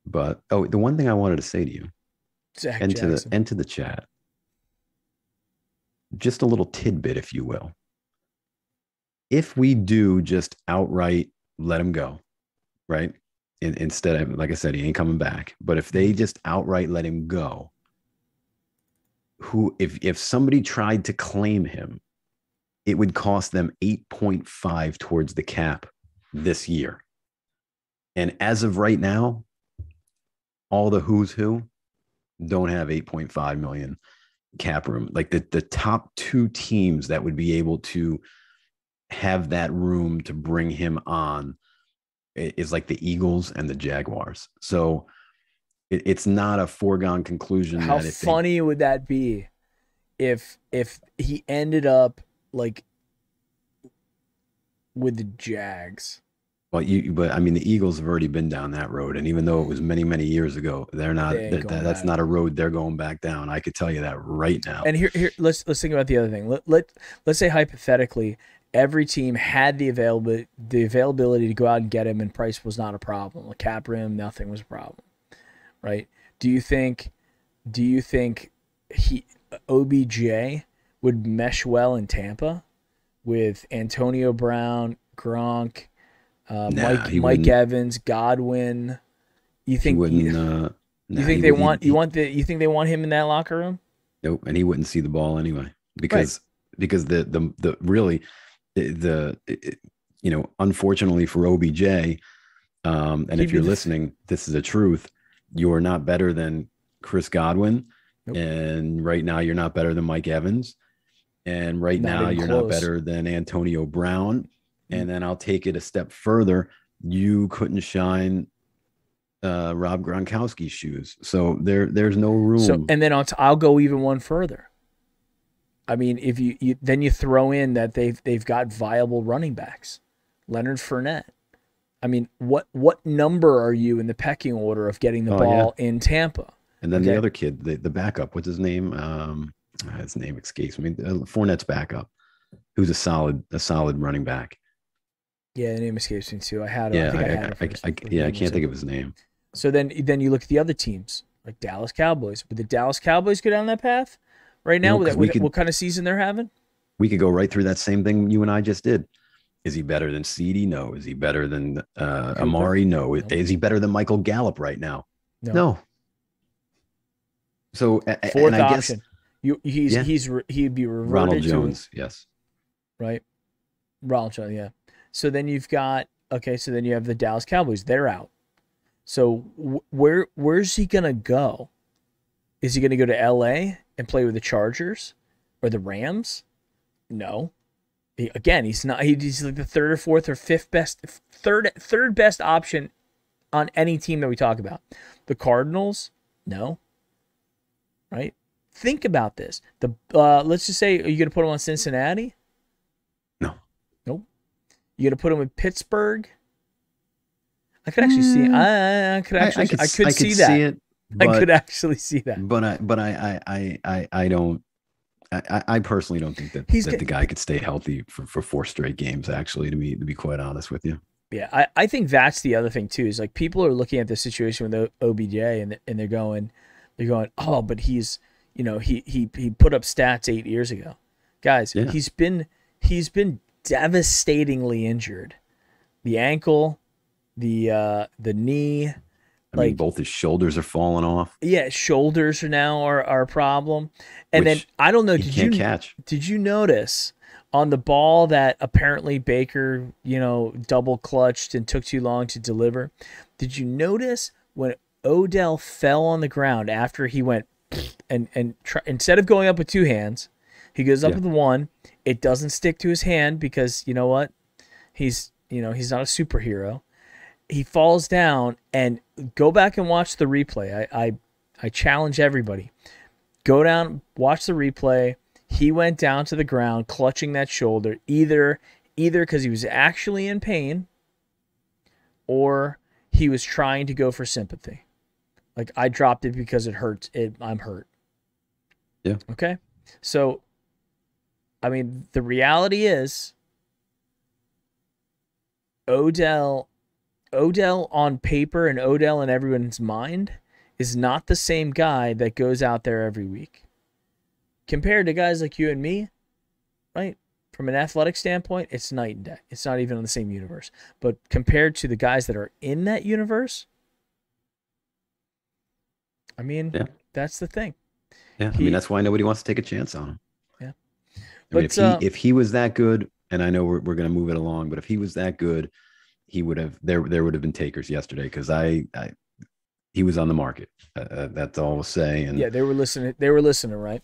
but the one thing I wanted to say to you Zach and to the Jackson. and to the chat, just a little tidbit, if you will. If we do just outright let him go, right? Instead of, like I said, he ain't coming back. But if they just outright let him go, if somebody tried to claim him, it would cost them 8.5 towards the cap this year. And as of right now, all the who's who don't have 8.5 million cap room. Like the top two teams that would be able to have that room to bring him on is like the Eagles and the Jaguars. So it's not a foregone conclusion How that if they, funny would that be if he ended up like with the Jags? but I mean, the Eagles have already been down that road. And even though it was many, many years ago, they're not, They ain't going that's back. not a road they're going back down. I could tell you that right now. And here, let's think about the other thing. Let's say hypothetically, every team had the availability to go out and get him, and price was not a problem. Like cap room, nothing was a problem, right? Do you think he OBJ would mesh well in Tampa with Antonio Brown, Gronk, Nah, he Mike wouldn't. Evans, Godwin? You He think wouldn't. you Nah, think he they would. want you think they want him in that locker room? Nope, and he wouldn't see the ball anyway Right. because the really unfortunately for OBJ, and He'd if be you're the listening, this is the truth. You're not better than Chris Godwin, nope, and right now you're not better than Mike Evans, and right not now even you're not close. better than Antonio Brown. And then I'll take it a step further. You couldn't shine Rob Gronkowski's shoes, so there's no So, room. and then I'll go even one further. I mean, if you then you throw in that they've got viable running backs, Leonard Fournette. I mean, what number are you in the pecking order of getting the Oh yeah, ball in Tampa? and then the Okay, other kid, the backup, what's his name? His name escapes me. Fournette's backup, who's a solid running back. yeah, the name escapes me too. I Yeah, think I had him for a yeah, I game or can't two. think of his name. So then you look at the other teams like Dallas Cowboys. Would the Dallas Cowboys go down that path right now? Because With what kind of season they're having? we could go right through that same thing you and I just did. Is he better than CD? No. Is he better than Cooper? Amari? No. Nope. Is he better than Michael Gallup right now? No. No. So, and Fourth I guess, option. yeah, He'd be Ronald reverted to Jones. Yes. right. Ronald Jones, yeah. So then you've got okay. So then you have the Dallas Cowboys. They're out. So where's he gonna go? Is he gonna go to L.A. and play with the Chargers or the Rams? No. He's not. He's like the third or fourth or fifth best, third best option on any team that we talk about. The Cardinals, no. Right? Think about this. The let's just say, are you gonna put him on Cincinnati? No. Nope. You gonna put him with Pittsburgh? I could actually see. I could I see could that. see it, I could but actually see that. I don't. I personally don't think that the guy could stay healthy for 4 straight games. Actually, to be quite honest with you. Yeah, I think that's the other thing too. Is like people are looking at the situation with OBJ and they're going, oh, but he's, he put up stats 8 years ago, guys. Yeah. He's been devastatingly injured, the ankle, the knee. I mean, both his shoulders are falling off. Yeah, shoulders are now are a problem. And then I don't know, did you notice on the ball that apparently Baker, double clutched and took too long to deliver? Did you notice when Odell fell on the ground after he went and instead of going up with 2 hands, he goes up with 1. It doesn't stick to his hand because you know what? He's not a superhero. He falls down, and go back and watch the replay. I challenge everybody. Go down, watch the replay. He went down to the ground clutching that shoulder, either because he was actually in pain or he was trying to go for sympathy. Like, I dropped it because it hurts. I'm hurt. Yeah. Okay? So, I mean, the reality is Odell on paper and Odell in everyone's mind is not the same guy that goes out there every week. Compared to guys like you and me, right? From an athletic standpoint, it's night and day. It's not even in the same universe. But compared to the guys that are in that universe, I mean, that's the thing. Yeah, I mean, that's why nobody wants to take a chance on him. Yeah. But if he was that good, and I know we're going to move it along, but if he was that good, he would have there would have been takers yesterday because he was on the market. That's all I'll say. And yeah, they were listening, right?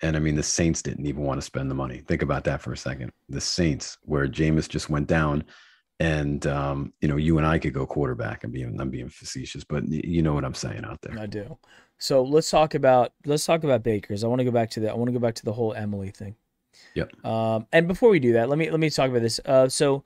And I mean, the Saints didn't even want to spend the money. Think about that for a second. The Saints, where Jameis just went down, and you and I could go quarterback. I'm being facetious, but you know what I'm saying out there. I do. So let's talk about Bakers. I want to go back to that. I want to go back to the whole Emily thing. Yep. And before we do that, let me talk about this. So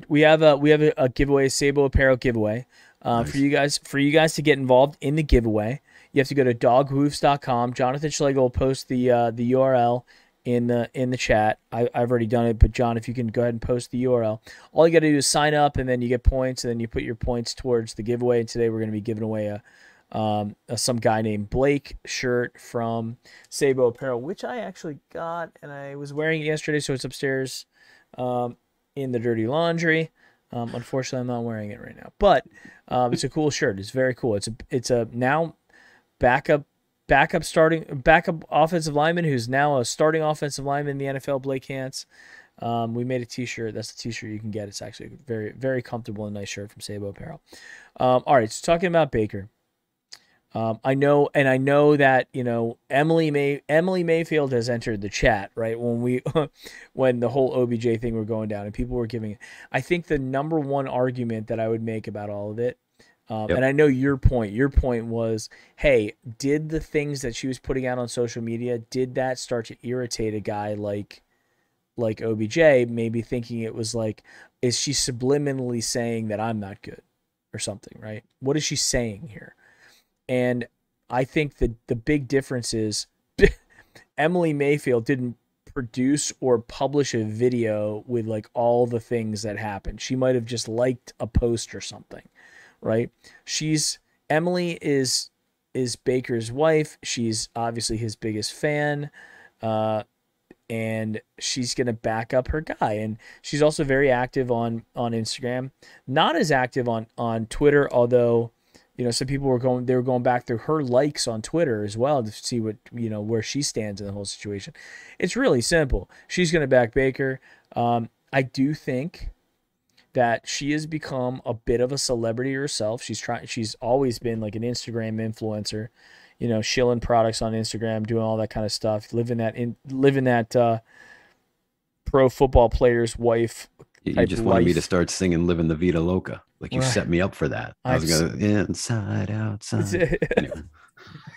we have a giveaway, Sabo Apparel giveaway. Nice. For you guys to get involved in the giveaway, you have to go to doghoofs.com. Jonathan Schlegel will post the URL in the chat. I've already done it, but John, if you can go ahead and post the URL. All you got to do is sign up, and then you get points, and then you put your points towards the giveaway. And today we're going to be giving away some guy named Blake shirt from Sabo Apparel, which I actually got, and I was wearing it yesterday, so it's upstairs in the dirty laundry. Unfortunately, I'm not wearing it right now, but it's a cool shirt. It's very cool. It's a now backup offensive lineman who's now a starting offensive lineman in the NFL, Blake Hance. We made a t-shirt. That's the t-shirt you can get. It's actually a very, very comfortable and nice shirt from Sabo Apparel. All right, so talking about Baker. I know that Emily Mayfield has entered the chat, right? When the whole OBJ thing were going down and people were giving it. I think the number one argument that I would make about all of it, and I know your point was, hey, did the things that she was putting out on social media, did that start to irritate a guy like OBJ, maybe thinking it was like, is she subliminally saying that I'm not good or something, right? What is she saying here? And I think that the big difference is Emily Mayfield didn't produce or publish a video with like all the things that happened. She might have just liked a post or something, right? Emily is Baker's wife. She's obviously his biggest fan, and she's going to back up her guy. And she's also very active on Instagram, not as active on Twitter, although some people were going back through her likes on Twitter as well to see what, where she stands in the whole situation. It's really simple. She's going to back Baker. I do think that she has become a bit of a celebrity herself. She's always been like an Instagram influencer, shilling products on Instagram, doing all that kind of stuff, living that pro football player's wife. You just wanted me to start singing "Living the Vida Loca." Like you set me up for that. I was going inside, outside. Anyway.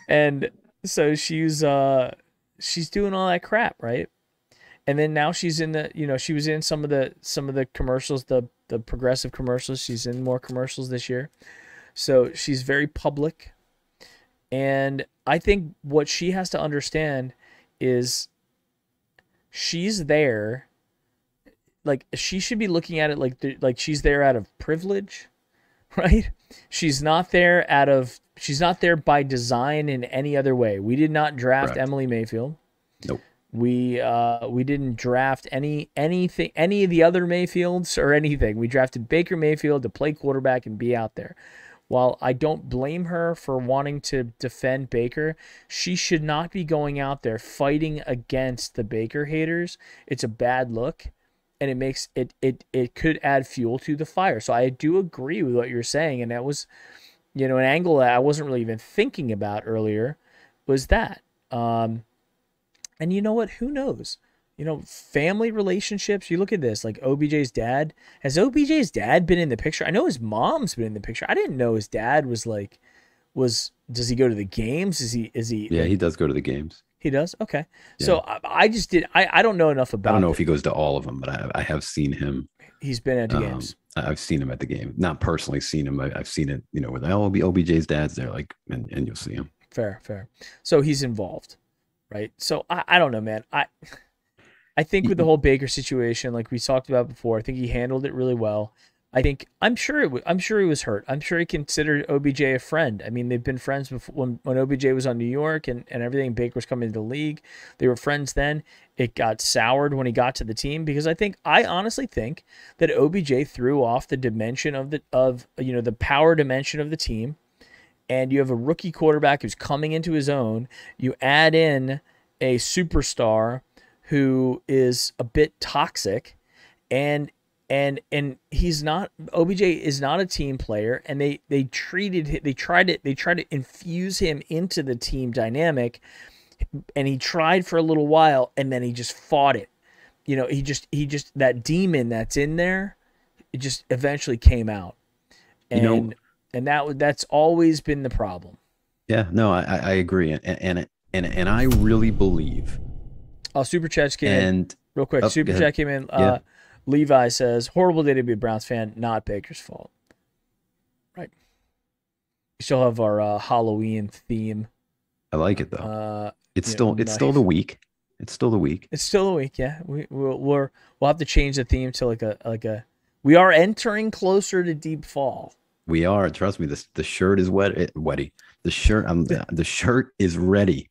And so she's doing all that crap, right? And then now she's in she was in some of the commercials, the progressive commercials. She's in more commercials this year. So she's very public. And I think what she has to understand is she's there. Like, she should be looking at it like she's there out of privilege, right? She's not there by design in any other way. We did not draft Correct. Emily Mayfield. Nope. We didn't draft any of the other Mayfields or anything. We drafted Baker Mayfield to play quarterback and be out there. While I don't blame her for wanting to defend Baker, she should not be going out there fighting against the Baker haters. It's a bad look, and it makes it could add fuel to the fire. So I do agree with what you're saying, and that was, an angle that I wasn't really even thinking about earlier, was that. And you know what? Who knows? Family relationships. You look at this, like OBJ's dad. Has OBJ's dad been in the picture? I know his mom's been in the picture. I didn't know his dad was. Does he go to the games? Is he? Yeah, he does go to the games. He does? Okay. Yeah. So I just did. I don't know enough about. I don't know if he goes to all of them, but I have seen him. He's been at the games. I've seen him at the game. Not personally seen him. I've seen it, with OBJ's dad's there, and you'll see him. Fair. So he's involved, right? So I don't know, man. I think with the whole Baker situation, like we talked about before, I think he handled it really well. I'm sure he was hurt. I'm sure he considered OBJ a friend. I mean, they've been friends before when OBJ was on New York and everything. Baker was coming into the league. They were friends then. It got soured when he got to the team because I honestly think that OBJ threw off the dimension of the power dimension of the team. And you have a rookie quarterback who's coming into his own. You add in a superstar who is a bit toxic, and he's not. OBJ is not a team player, and they tried to infuse him into the team dynamic, and he tried for a little while, and then he just fought it. He just that demon that's in there, it just eventually came out, and that's always been the problem. Yeah, no, I agree, and I really believe. Super chat came in real quick. Super chat came in. Yeah. Levi says, horrible day to be a Browns fan, not Baker's fault. Right. We still have our Halloween theme. I like it though. It's still the week. It's still the week. It's still the week. Yeah. We'll have to change the theme to like a. We are entering closer to deep fall. We are. Trust me. The shirt is wetty. The shirt is ready.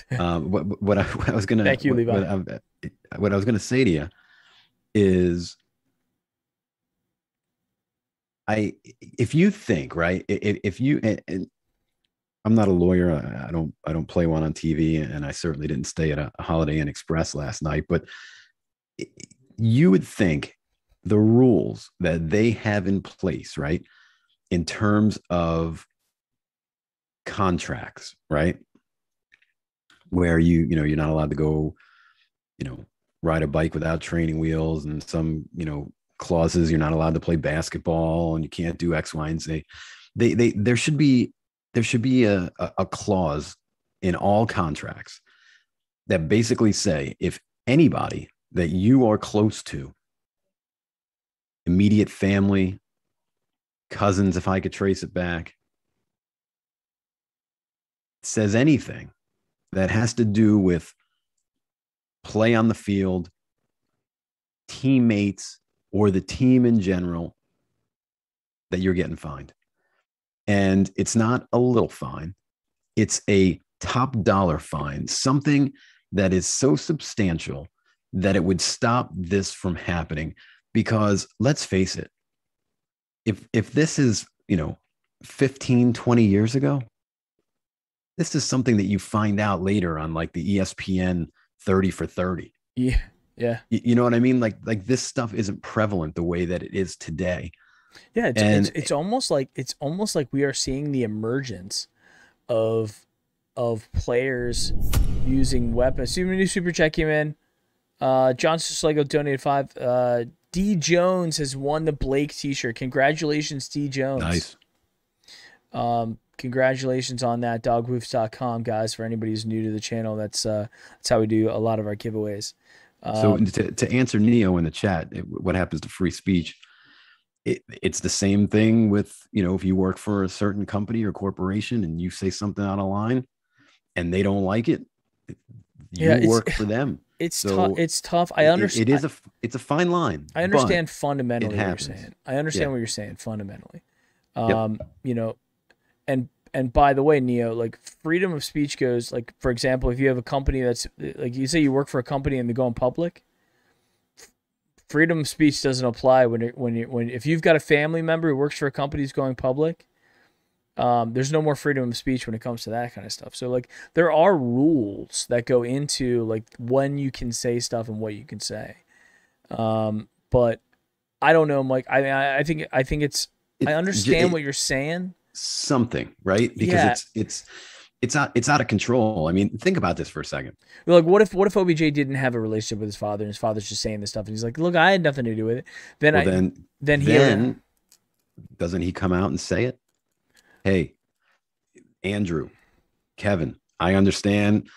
What I was gonna. Thank you, Levi. What I was gonna say to you is, if you think, right, if you, and I'm not a lawyer, I don't play one on TV, and I certainly didn't stay at a Holiday Inn Express last night, but you would think the rules that they have in place, right, in terms of contracts, right, where you're not allowed to go, ride a bike without training wheels, and some, clauses, you're not allowed to play basketball, and you can't do X, Y, and Z. There should be a clause in all contracts that basically say, if anybody that you are close to, immediate family, cousins, if I could trace it back, says anything that has to do with play on the field, teammates, or the team in general, that you're getting fined. And it's not a little fine. It's a top dollar fine, something that is so substantial that it would stop this from happening. Because let's face it, if this is, 15, 20 years ago, this is something that you find out later on like the ESPN 30 for 30. Yeah. Yeah. You know what I mean? Like this stuff isn't prevalent the way that it is today. Yeah. It's almost like we are seeing the emergence of players using weapons. Super chat came in. John Slego donated $5. D Jones has won the Blake t-shirt. Congratulations, D Jones. Nice. Congratulations on that. Doghoofs.com, guys. For anybody who's new to the channel, that's how we do a lot of our giveaways. So to answer Neo in the chat, what happens to free speech? It's the same thing with, if you work for a certain company or corporation and you say something out of line and they don't like it, You Yeah, work for them. it's tough. So It's tough. it's a fine line, I but understand it fundamentally what you're happens. saying. I understand Yeah. what you're saying fundamentally. Yep. You know, and by the way, Neo, like freedom of speech goes like, for example, if you have a company that's like you say you work for a company and they go in public, freedom of speech doesn't apply when if you've got a family member who works for a company who's going public. There's no more freedom of speech when it comes to that kind of stuff. So like there are rules that go into like when you can say stuff and what you can say. But I don't know, Mike. I think it's I understand what you're saying. Something, right? Because Yeah. it's out of control. I mean, think about this for a second. Like what if OBJ didn't have a relationship with his father and his father's just saying this stuff and he's like, look, I had nothing to do with it. Then Well, I then then he then doesn't he come out and say it? Hey, Andrew, Kevin, I understand.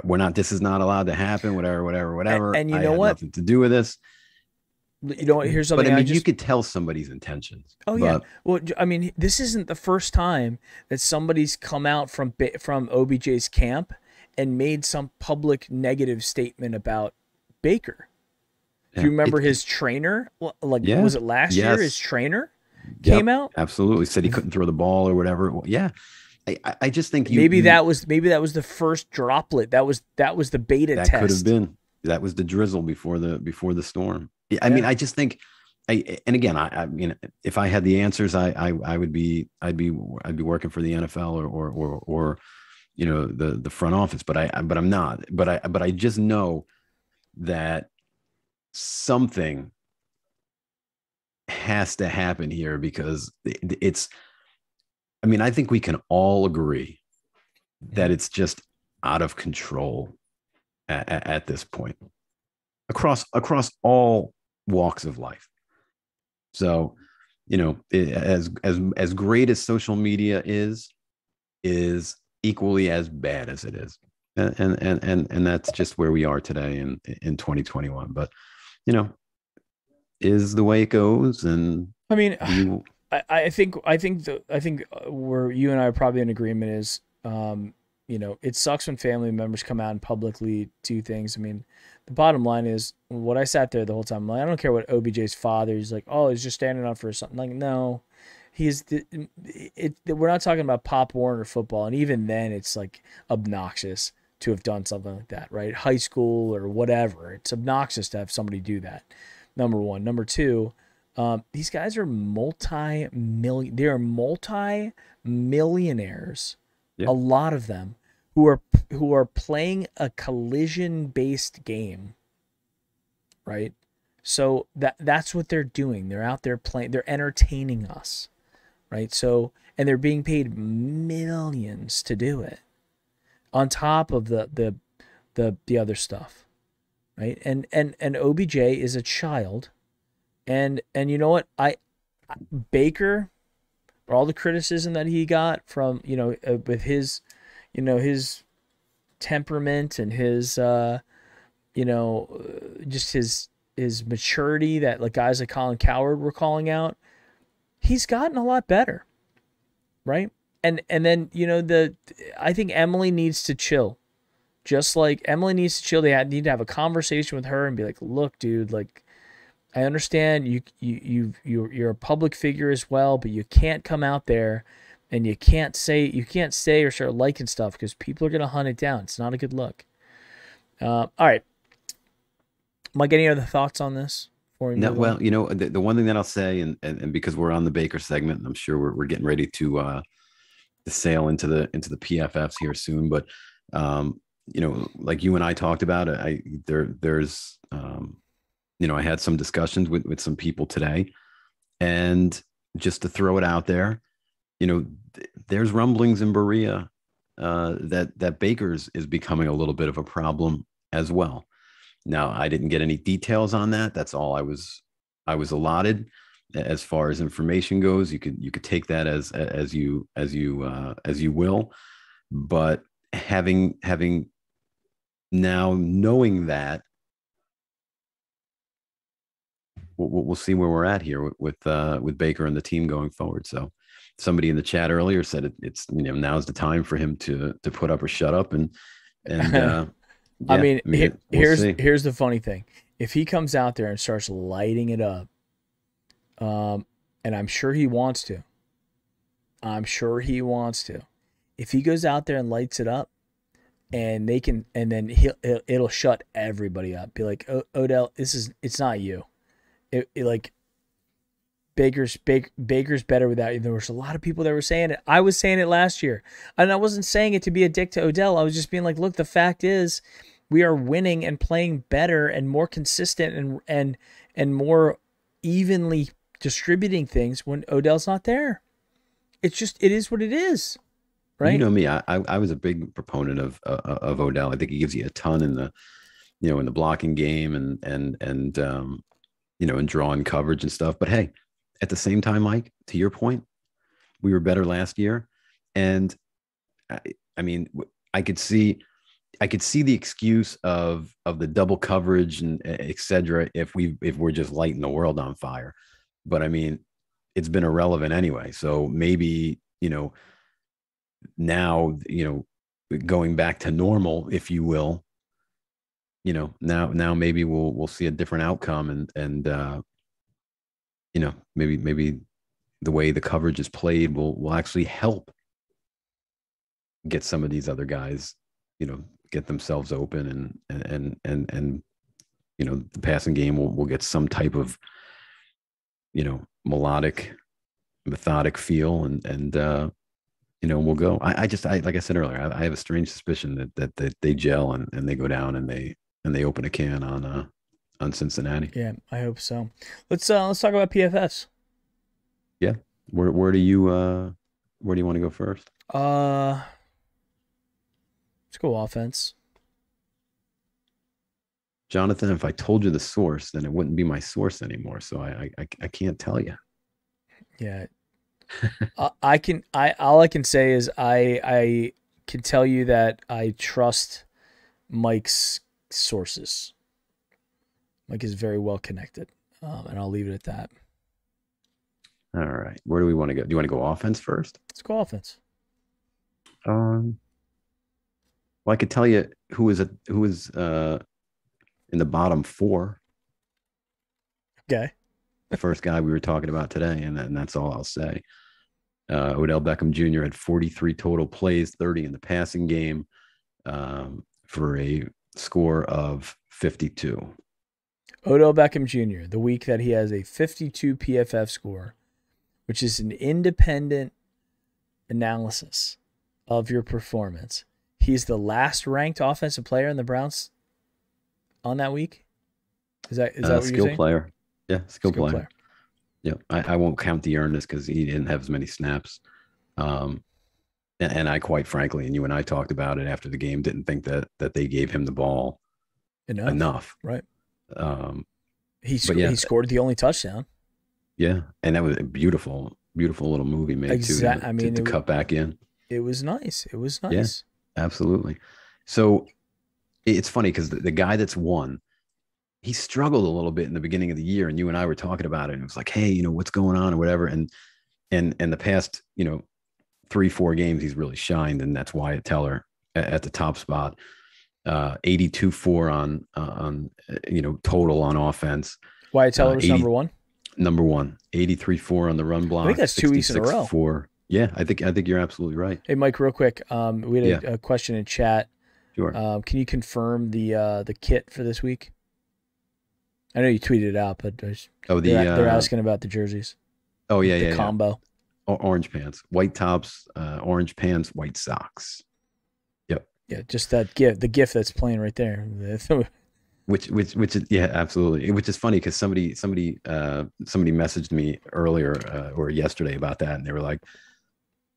We're not. This is not allowed to happen. Whatever, whatever, whatever. and you I know had what? nothing to do with this. You know what? Here's But something I I mean, you just could tell somebody's intentions. Oh yeah. But Well, I mean, this isn't the first time that somebody's come out from OBJ's camp and made some public negative statement about Baker. Do yeah, you remember his trainer? Like, yeah, was it last year? His yes, trainer came yep, out. absolutely. Said he couldn't throw the ball or whatever. Yeah, I just think Maybe that was the first droplet. That was the beta that could have test. been that was the drizzle before the storm. Yeah, I mean, Yeah. I just think and again, I mean, if I had the answers, I would be I'd be working for the NFL or the front office, but I'm not. But I just know that something has to happen here because it's. I mean, I think we can all agree that Mhm. it's just out of control at this point across all walks of life. So, as great as social media is equally as bad as it is, and that's just where we are today in 2021. But you know, is the way it goes, and I mean, we I think where you and I are probably in agreement is, it sucks when family members come out and publicly do things. I mean, the bottom line is what I sat there the whole time. I'm like, I don't care what OBJ's father. He's like, oh, he's just standing up for something. Like, no, we're not talking about Pop Warner football, and even then, it's like obnoxious to have done something like that, right? High school or whatever. It's obnoxious to have somebody do that. Number one. Number two, these guys are multi-million. They are multi-millionaires. yeah A lot of them who are playing a collision-based game, right? So that's what they're doing. They're out there playing. They're entertaining us, right? So and they're being paid millions to do it on top of the other stuff, right? And OBJ is a child, and you know what? Baker, for all the criticism that he got from with his temperament and his just his maturity that like guys like Colin Cowherd were calling out, he's gotten a lot better, right? And then I think Emily needs to chill. Just like Emily needs to chill, need to have a conversation with her and be like, look, dude, like I understand you're a public figure as well, but you can't come out there and you can't say or start liking stuff because people are gonna hunt it down. It's not a good look. All right, Mike, any other thoughts on this before we No, move on? well, the one thing that I'll say, and because we're on the Baker segment, and I'm sure we're getting ready to sail into the PFFs here soon, but like you and I talked about it, there's I had some discussions with some people today, and just to throw it out there, there's rumblings in Berea that Baker's is becoming a little bit of a problem as well. Now, I didn't get any details on that. That's all I was allotted as far as information goes. You could take that as you will, but having now knowing that, we'll see where we're at here with Baker and the team going forward. So somebody in the chat earlier said it's now's the time for him to put up or shut up, and I Yeah, mean, I mean, we'll see. here's the funny thing. If he comes out there and starts lighting it up, and I'm sure he wants to. I'm sure he wants to. If he goes out there and lights it up, and they can, and then it'll shut everybody up. Be like, Odell, it's not you. Like Baker's better without you. There was a lot of people that were saying it. I was saying it last year, and I wasn't saying it to be a dick to Odell. I was just being like, look, the fact is, we are winning and playing better and more consistent and more evenly distributing things when Odell's not there. It is what it is, right? You know me, I was a big proponent of Odell. I think he gives you a ton in the in the blocking game and in drawing coverage and stuff. But hey, at the same time, Mike, to your point, we were better last year, and I mean, I could see the excuse of the double coverage and et cetera if we're just lighting the world on fire. But I mean, it's been irrelevant anyway. So maybe, now, going back to normal, if you will, now maybe we'll see a different outcome and maybe the way the coverage is played will actually help get some of these other guys, get themselves open and the passing game will get some type of, melodic, methodic feel and we'll go. I like I said earlier, I have a strange suspicion that they gel and they go down and they open a can on Cincinnati. Yeah, I hope so. Let's talk about PFFs. Yeah. Where do you want to go first? Let's go offense. Jonathan, if I told you the source, then it wouldn't be my source anymore. So I can't tell you. Yeah. All I can say is I can tell you that I trust Mike's sources. Mike is very well connected, and I'll leave it at that. All right. Where do we want to go? Do you want to go offense first? Let's go offense. Well, I could tell you who is in the bottom four. Okay. The first guy we were talking about today, and that's all I'll say. Odell Beckham Jr. had 43 total plays, 30 in the passing game, for a score of 52. Odell Beckham Jr., the week that he has a 52 PFF score, which is an independent analysis of your performance. He's the last ranked offensive player in the Browns on that week. Is that what you're saying? Skill player. Yeah, skill player. Yeah, I won't count the earness because he didn't have as many snaps. And I quite frankly, and you and I talked about it after the game, didn't think that they gave him the ball enough. Right. He scored the only touchdown. Yeah, and that was a beautiful little movie made to cut back in. It was nice. Yeah, absolutely. So it's funny because the guy that's won, he struggled a little bit in the beginning of the year, and you and I were talking about it, and it was like, hey, what's going on or whatever. And the past, 3-4 games, he's really shined, and that's Wyatt Teller at the top spot. 82-4 on total on offense. Wyatt Teller was number one. Number one, 83-4 on the run block. I think that's 2 weeks in a row. 4. Yeah, I think you're absolutely right. Hey, Mike, real quick, we had a question in chat. Sure. Can you confirm the kit for this week? I know you tweeted it out, but they're asking about the jerseys. Oh yeah, the combo. Yeah. Orange pants, white tops, orange pants, white socks. Yep. Yeah, just that GIF, the GIF that's playing right there. Which is, yeah, absolutely. Which is funny because somebody messaged me earlier or yesterday about that, and they were like,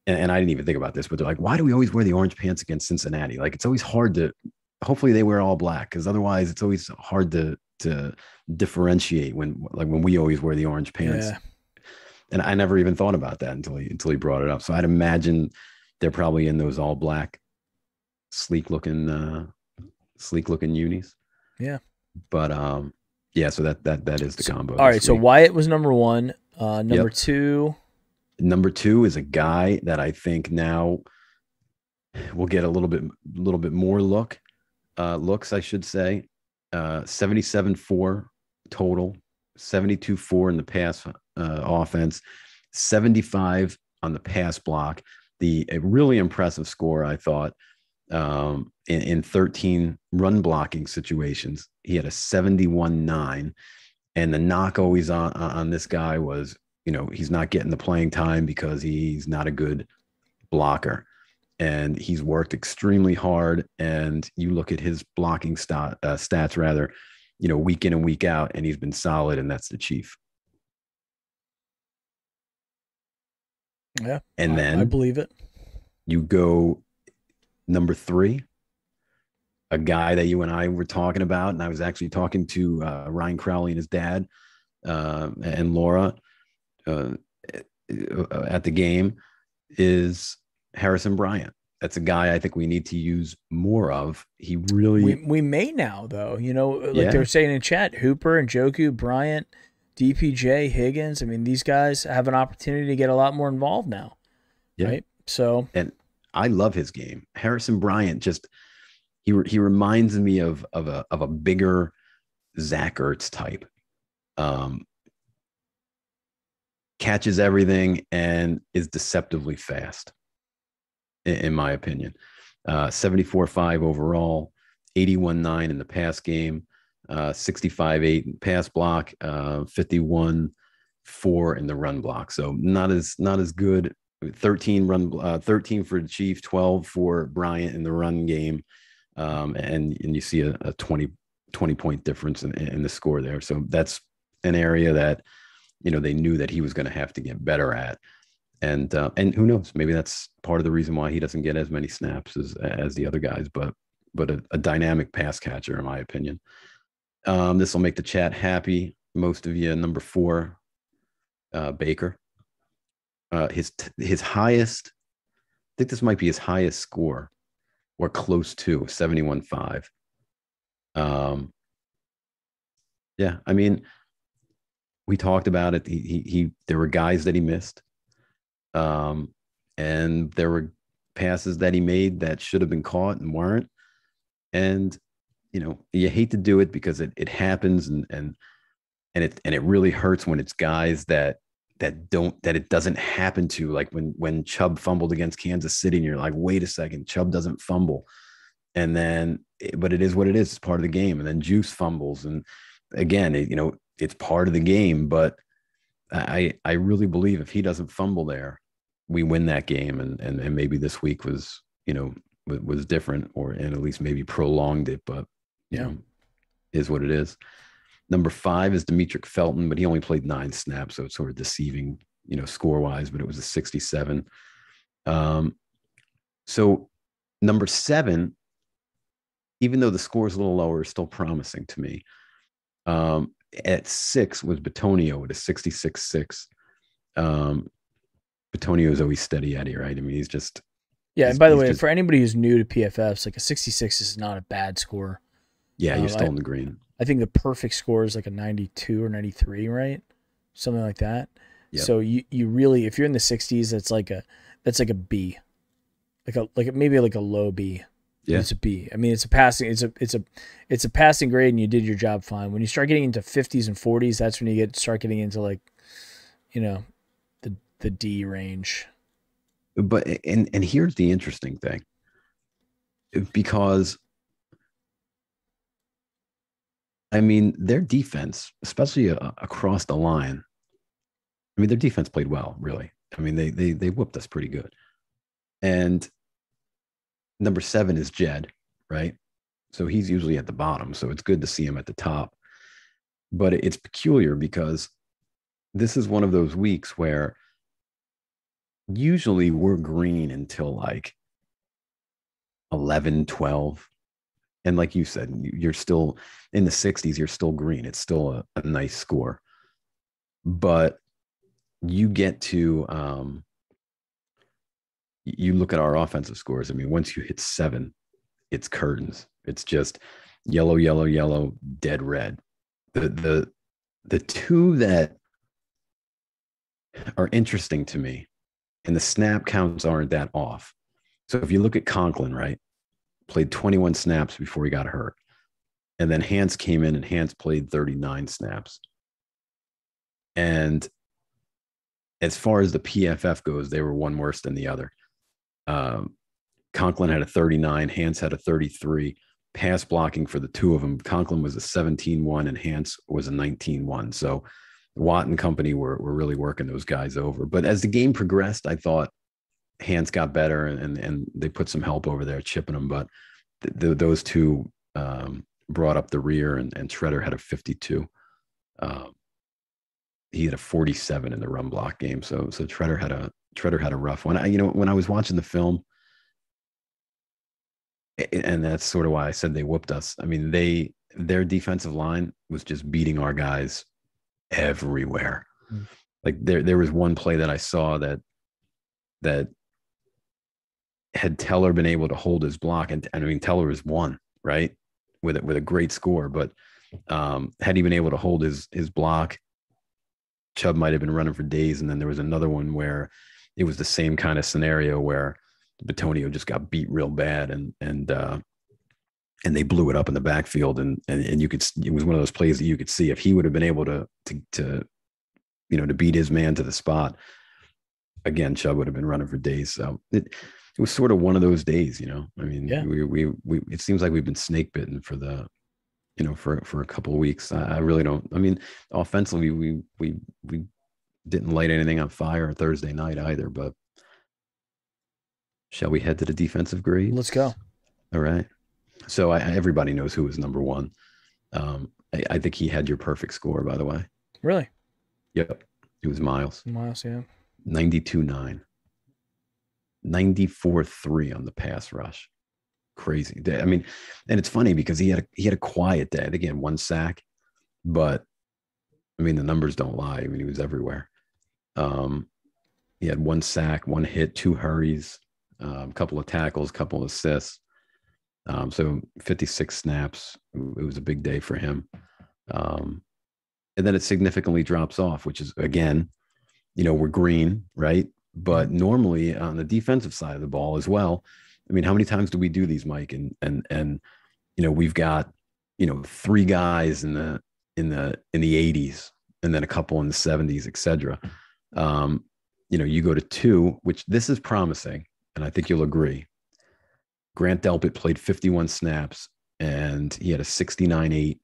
and I didn't even think about this, but they're like, why do we always wear the orange pants against Cincinnati? Like, it's always hard to. Hopefully, they wear all black because otherwise, it's always hard to differentiate when we always wear the orange pants. Yeah. And I never even thought about that until he brought it up. So I'd imagine they're probably in those all black, sleek looking unis. Yeah. But yeah, so that is the combo. All right. So Wyatt was number one. Number two. Number two is a guy that I think now will get a little bit more look. looks, I should say. 77-4 total, 72-4 in the pass offense, 75 on the pass block. A really impressive score, I thought, in 13 run blocking situations. He had a 71-9. And the knock always on this guy was, he's not getting the playing time because he's not a good blocker. And he's worked extremely hard. And you look at his blocking stats, rather, week in and week out, and he's been solid, and that's the Chief. Yeah, and then I believe it. You go number 3, a guy that you and I were talking about, and I was actually talking to Ryan Crowley and his dad and Laura at the game, is Harrison Bryant. That's a guy I think we need to use more of. He really... We may now, though. Like they were saying in chat, Hooper and Njoku, Bryant, DPJ, Higgins. I mean, these guys have an opportunity to get a lot more involved now. Yeah. Right? So, and I love his game. Harrison Bryant just... He reminds me of a bigger Zach Ertz type. Catches everything and is deceptively fast, in my opinion. 74-5 overall, 81-9 in the pass game, 65-8 in pass block, 51-4 in the run block. So not as good. 13 for the Chief, 12 for Bryant in the run game. And you see a 20 point difference in the score there. So that's an area that, they knew that he was going to have to get better at. And who knows, maybe that's part of the reason why he doesn't get as many snaps as the other guys, but a dynamic pass catcher, in my opinion. This will make the chat happy. Most of you, number 4, Baker. His highest, I think this might be his highest score, or close to 71-5. Yeah, I mean, we talked about it. There were guys that he missed. And there were passes that he made that should have been caught and weren't. And, you hate to do it because it happens and it really hurts when it's guys that it doesn't happen to, like when Chubb fumbled against Kansas City and you're like, wait a second, Chubb doesn't fumble. And then, but it is what it is. It's part of the game. And then Juice fumbles. And again, it's part of the game, but I really believe if he doesn't fumble there, we win that game. And maybe this week was different, and at least maybe prolonged it, but is what it is. Number 5 is Demetric Felton, but he only played 9 snaps, so it's sort of deceiving, score-wise, but it was a 67. So number 7, even though the score is a little lower, is still promising to me. At 6 was Bitonio with a 66-6. Bitonio is always steady Eddie, right? I mean, he's just... Yeah, and by the way, for anybody who's new to PFFs, like a 66 is not a bad score. Yeah, you're still in the green. I think the perfect score is like a 92 or 93, right? Something like that. Yep. So you really, if you're in the 60s, that's like a B, like maybe like a low B. Yeah, it's a B. I mean, it's a passing grade, and you did your job fine. When you start getting into 50s and 40s, that's when you start getting into like, the D range. But and here's the interesting thing, because I mean, their defense, especially across the line, I mean, their defense played well, really. I mean, they whooped us pretty good. And number 7 is Jed, right? So he's usually at the bottom, so it's good to see him at the top. But it's peculiar because this is one of those weeks where usually we're green until like 11, 12. And like you said, you're still in the 60s, you're still green. It's still a nice score. But you get to, you look at our offensive scores. I mean, once you hit 7, it's curtains. It's just yellow, yellow, yellow, dead red. The 2 that are interesting to me, and the snap counts aren't that off. So if you look at Conklin, right? played 21 snaps before he got hurt. And then Hans came in and Hans played 39 snaps. And as far as the PFF goes, they were one worse than the other. Um, Conklin had a 39, Hans had a 33. Pass blocking for the two of them, Conklin was a 17-1 and Hans was a 19-1. So Watt and company were really working those guys over. But as the game progressed, I thought Hans got better and they put some help over there chipping them. But those two brought up the rear, and Shredder had a 52. He had a 47 in the run block game. So Shredder had a rough one. When I was watching the film, and that's sort of why I said they whooped us. I mean, their defensive line was just beating our guys everywhere. Mm. Like there was one play that I saw that had Teller been able to hold his block, and I mean Teller was one, right, with a great score, but had he been able to hold his block, Chubb might have been running for days. And then there was another one where it was the same kind of scenario where Batonio just got beat real bad, and they blew it up in the backfield, and you could, it was one of those plays that you could see if he would have been able to beat his man to the spot again, Chubb would have been running for days. So it was sort of one of those days, I mean, yeah. we it seems like we've been snake bitten for for a couple of weeks. I really don't. I mean, offensively, we didn't light anything on fire Thursday night either, but shall we head to the defensive grades? Let's go. All right. So everybody knows who was number one. I think he had your perfect score, by the way. Really? Yep. It was Miles. Miles, yeah. 92.9. 94.3 on the pass rush. Crazy. I mean, and it's funny because he had a quiet day. I think he had one sack, but I mean, the numbers don't lie. I mean, he was everywhere. He had one sack, one hit, 2 hurries, a couple of tackles, couple of assists. So 56 snaps. It was a big day for him. And then it significantly drops off, which is, again, we're green, right? But normally on the defensive side of the ball as well. I mean, how many times do we do these, Mike? And we've got 3 guys in the 80s, and then a couple in the 70s, etc. You go to 2, which this is promising, and I think you'll agree. Grant Delpit played 51 snaps, and he had a 69.8.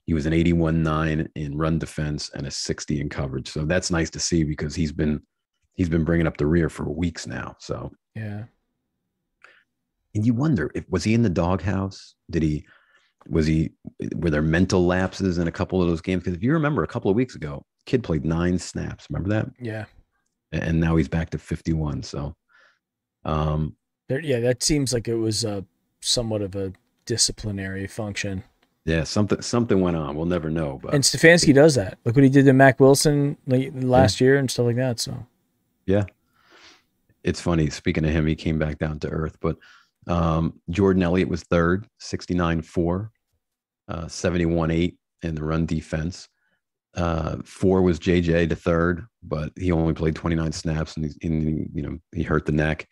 He was an 81.9 in run defense and a 60 in coverage. So that's nice to see because he's been bringing up the rear for weeks now. So yeah. And you wonder, was he in the doghouse? Were there mental lapses in a couple of those games? Because if you remember a couple of weeks ago, kid played 9 snaps. Remember that? Yeah. And now he's back to 51. So, that seems like it was somewhat of a disciplinary function. Yeah, something went on. We'll never know. But and Stefanski does that. Look what he did to Mac Wilson last year and stuff like that. So, yeah, it's funny. Speaking of him, he came back down to earth. But Jordan Elliott was third, 69.4, 71.8 in the run defense. 4 was JJ to third, but he only played 29 snaps, and he hurt the neck.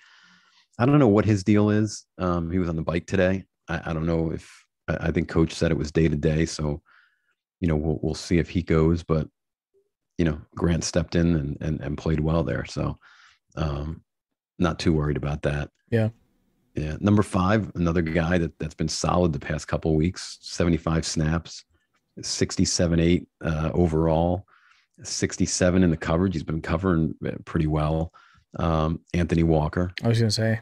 I don't know what his deal is. He was on the bike today. I don't know if. I think coach said it was day to day, so we'll see if he goes. But Grant stepped in and played well there, so not too worried about that. Yeah. Number 5, another guy that's been solid the past couple of weeks. 75 snaps, 67.8 overall, 67 in the coverage. He's been covering pretty well. Anthony Walker. I was gonna say.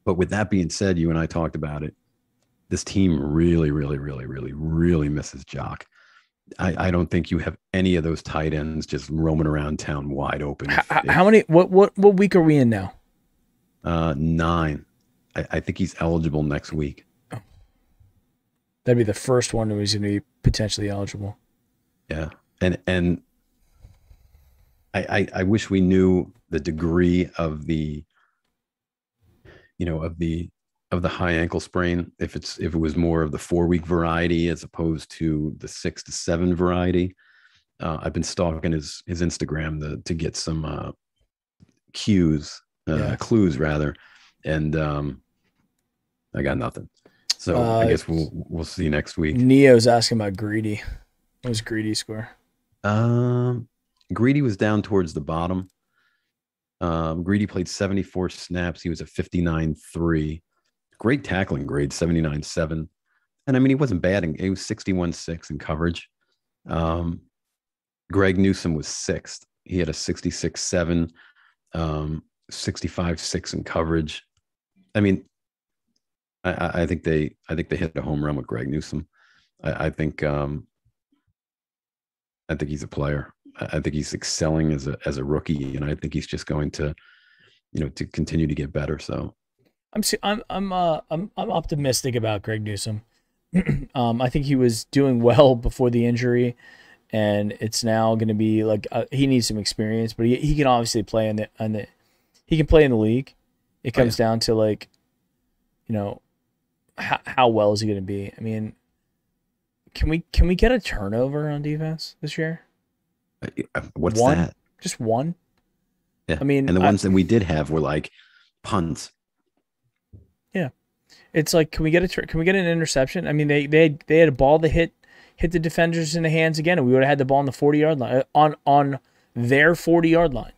But with that being said, you and I talked about it. This team really, really, really, really, really misses Jock. I don't think you have any of those tight ends just roaming around town wide open. How many? What week are we in now? 9. I think he's eligible next week. Oh. That'd be the first one who's going to be potentially eligible. Yeah, and I wish we knew the degree of the of the high ankle sprain, if it was more of the 4-week variety as opposed to the 6 to 7 variety. I've been stalking his Instagram to get some clues rather, and I got nothing. So I Uh, guess we'll see next week. Neo's asking about Greedy. What was Greedy score? Um, Greedy was down towards the bottom. Greedy played 74 snaps. He was a 59.3. Great tackling grade, 79.7. And I mean, he wasn't bad. He was 61.6 in coverage. Um, Greg Newsome was sixth. He had a 66.7, 65.6 in coverage. I mean, I think they hit a home run with Greg Newsome. I think I think he's a player. I think he's excelling as a rookie, and I think he's just going to, to continue to get better. So I'm optimistic about Greg Newsome. I think he was doing well before the injury, and it's now going to be like he needs some experience, but he can obviously play he can play in the league. It comes down to like, how well is he going to be? I mean, can we get a turnover on defense this year? What's one? that? Just one? Yeah. I mean, and the ones that we did have were like punts. Yeah, it's like, can we get an interception? I mean, they had a ball that hit the defenders in the hands again, and we would have had the ball on the 40-yard line on their 40-yard line,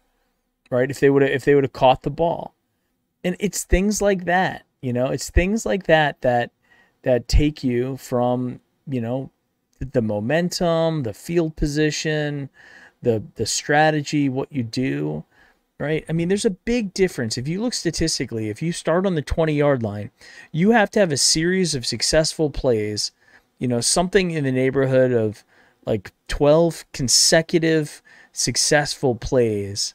right? If they would have caught the ball, and it's things like that, it's things like that that take you from the momentum, the field position, the strategy, what you do. Right? I mean, there's a big difference. If you look statistically, if you start on the 20-yard line, you have to have a series of successful plays, something in the neighborhood of like 12 consecutive successful plays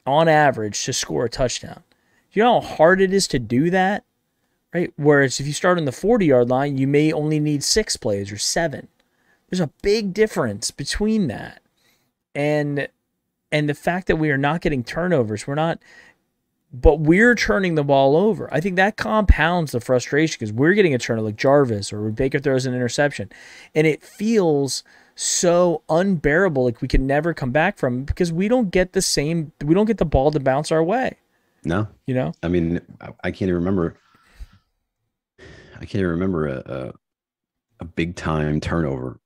on average to score a touchdown. You know how hard it is to do that, right? Whereas if you start on the 40-yard line, you may only need 6 plays or 7. There's a big difference between that. And the fact that we are not getting turnovers, but we're turning the ball over. I think that compounds the frustration because we're getting a turnover like Jarvis or Baker throws an interception. And it feels so unbearable, like we can never come back from it because we don't get the ball to bounce our way. No. I mean, I can't even remember. I can't even remember a big time turnover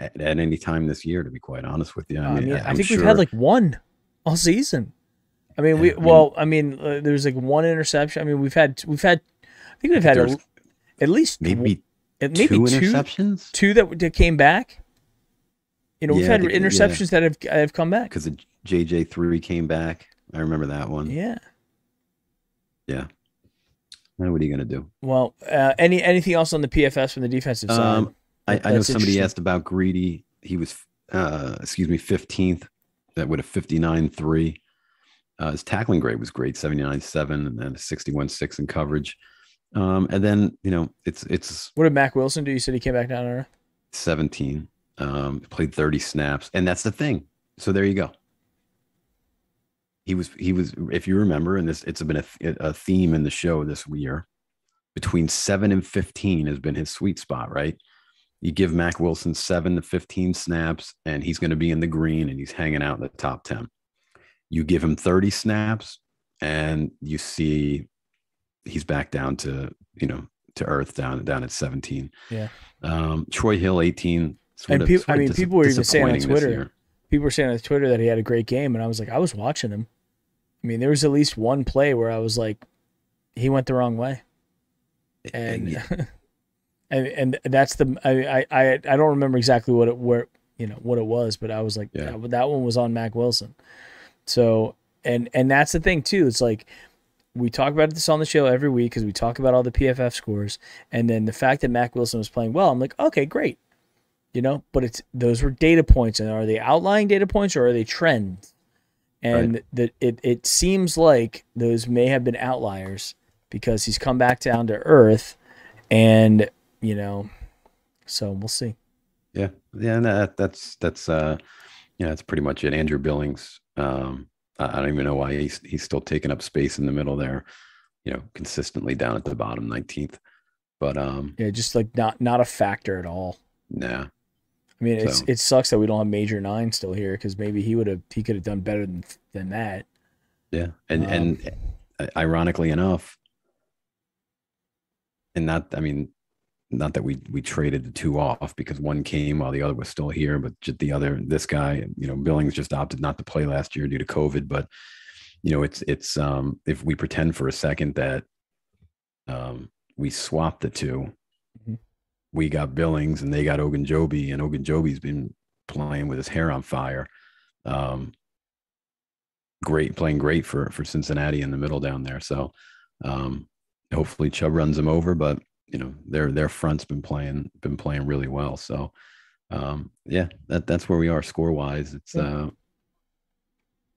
at any time this year, to be quite honest with you. I think we've had like one all season. I mean, there's like one interception. I mean, we've had at least maybe two interceptions, two that came back. We've had interceptions that have come back because the JJ3 came back. I remember that one. Yeah. Now, what are you gonna do? Well, anything else on the PFS from the defensive side? I know somebody asked about Greedy. He was, 15th. That would have 59.3. His tackling grade was great, 79.7, and then 61.6 in coverage. And then it's. What did Mac Wilson do? You said he came back down to earth. 17. Played 30 snaps, and that's the thing. So there you go. He was. If you remember, and it's been a theme in the show this year. Between 7 and 15 has been his sweet spot, right? You give Mac Wilson 7 to 15 snaps, and he's going to be in the green, and he's hanging out in the top 10. You give him 30 snaps, and you see he's back down to earth, down at 17. Yeah. Troy Hill, 18. And people were even saying on Twitter. People were saying on Twitter that he had a great game, and I was like, I was watching him. I mean, there was at least one play where I was like, he went the wrong way, and. And that's I don't remember exactly what it was, but I was like, yeah, that one was on Mac Wilson. So and that's the thing too. It's like we talk about this on the show every week because we talk about all the PFF scores, and then the fact that Mac Wilson was playing well, I'm like, okay, great, But those were data points, and are they outlying data points or are they trends? And that it seems like those may have been outliers because he's come back down to earth, and so we'll see. Yeah. And that's pretty much it. Andrew Billings. I don't even know why he's still taking up space in the middle there, consistently down at the bottom, 19th. But just like not a factor at all. Nah. I mean, it sucks that we don't have Major 9 still here because maybe he could have done better than that. Yeah. And ironically enough, and not that we traded the two off because one came while the other was still here, but just this guy, Billings just opted not to play last year due to COVID. But it's if we pretend for a second that we swapped the two, Mhm. we got Billings and they got Ogunjobi, and Ogunjobi's been playing with his hair on fire. Um, playing great for Cincinnati in the middle down there. So um, hopefully Chubb runs him over, but their front's been playing really well. So yeah, that's where we are score wise. It's Yeah.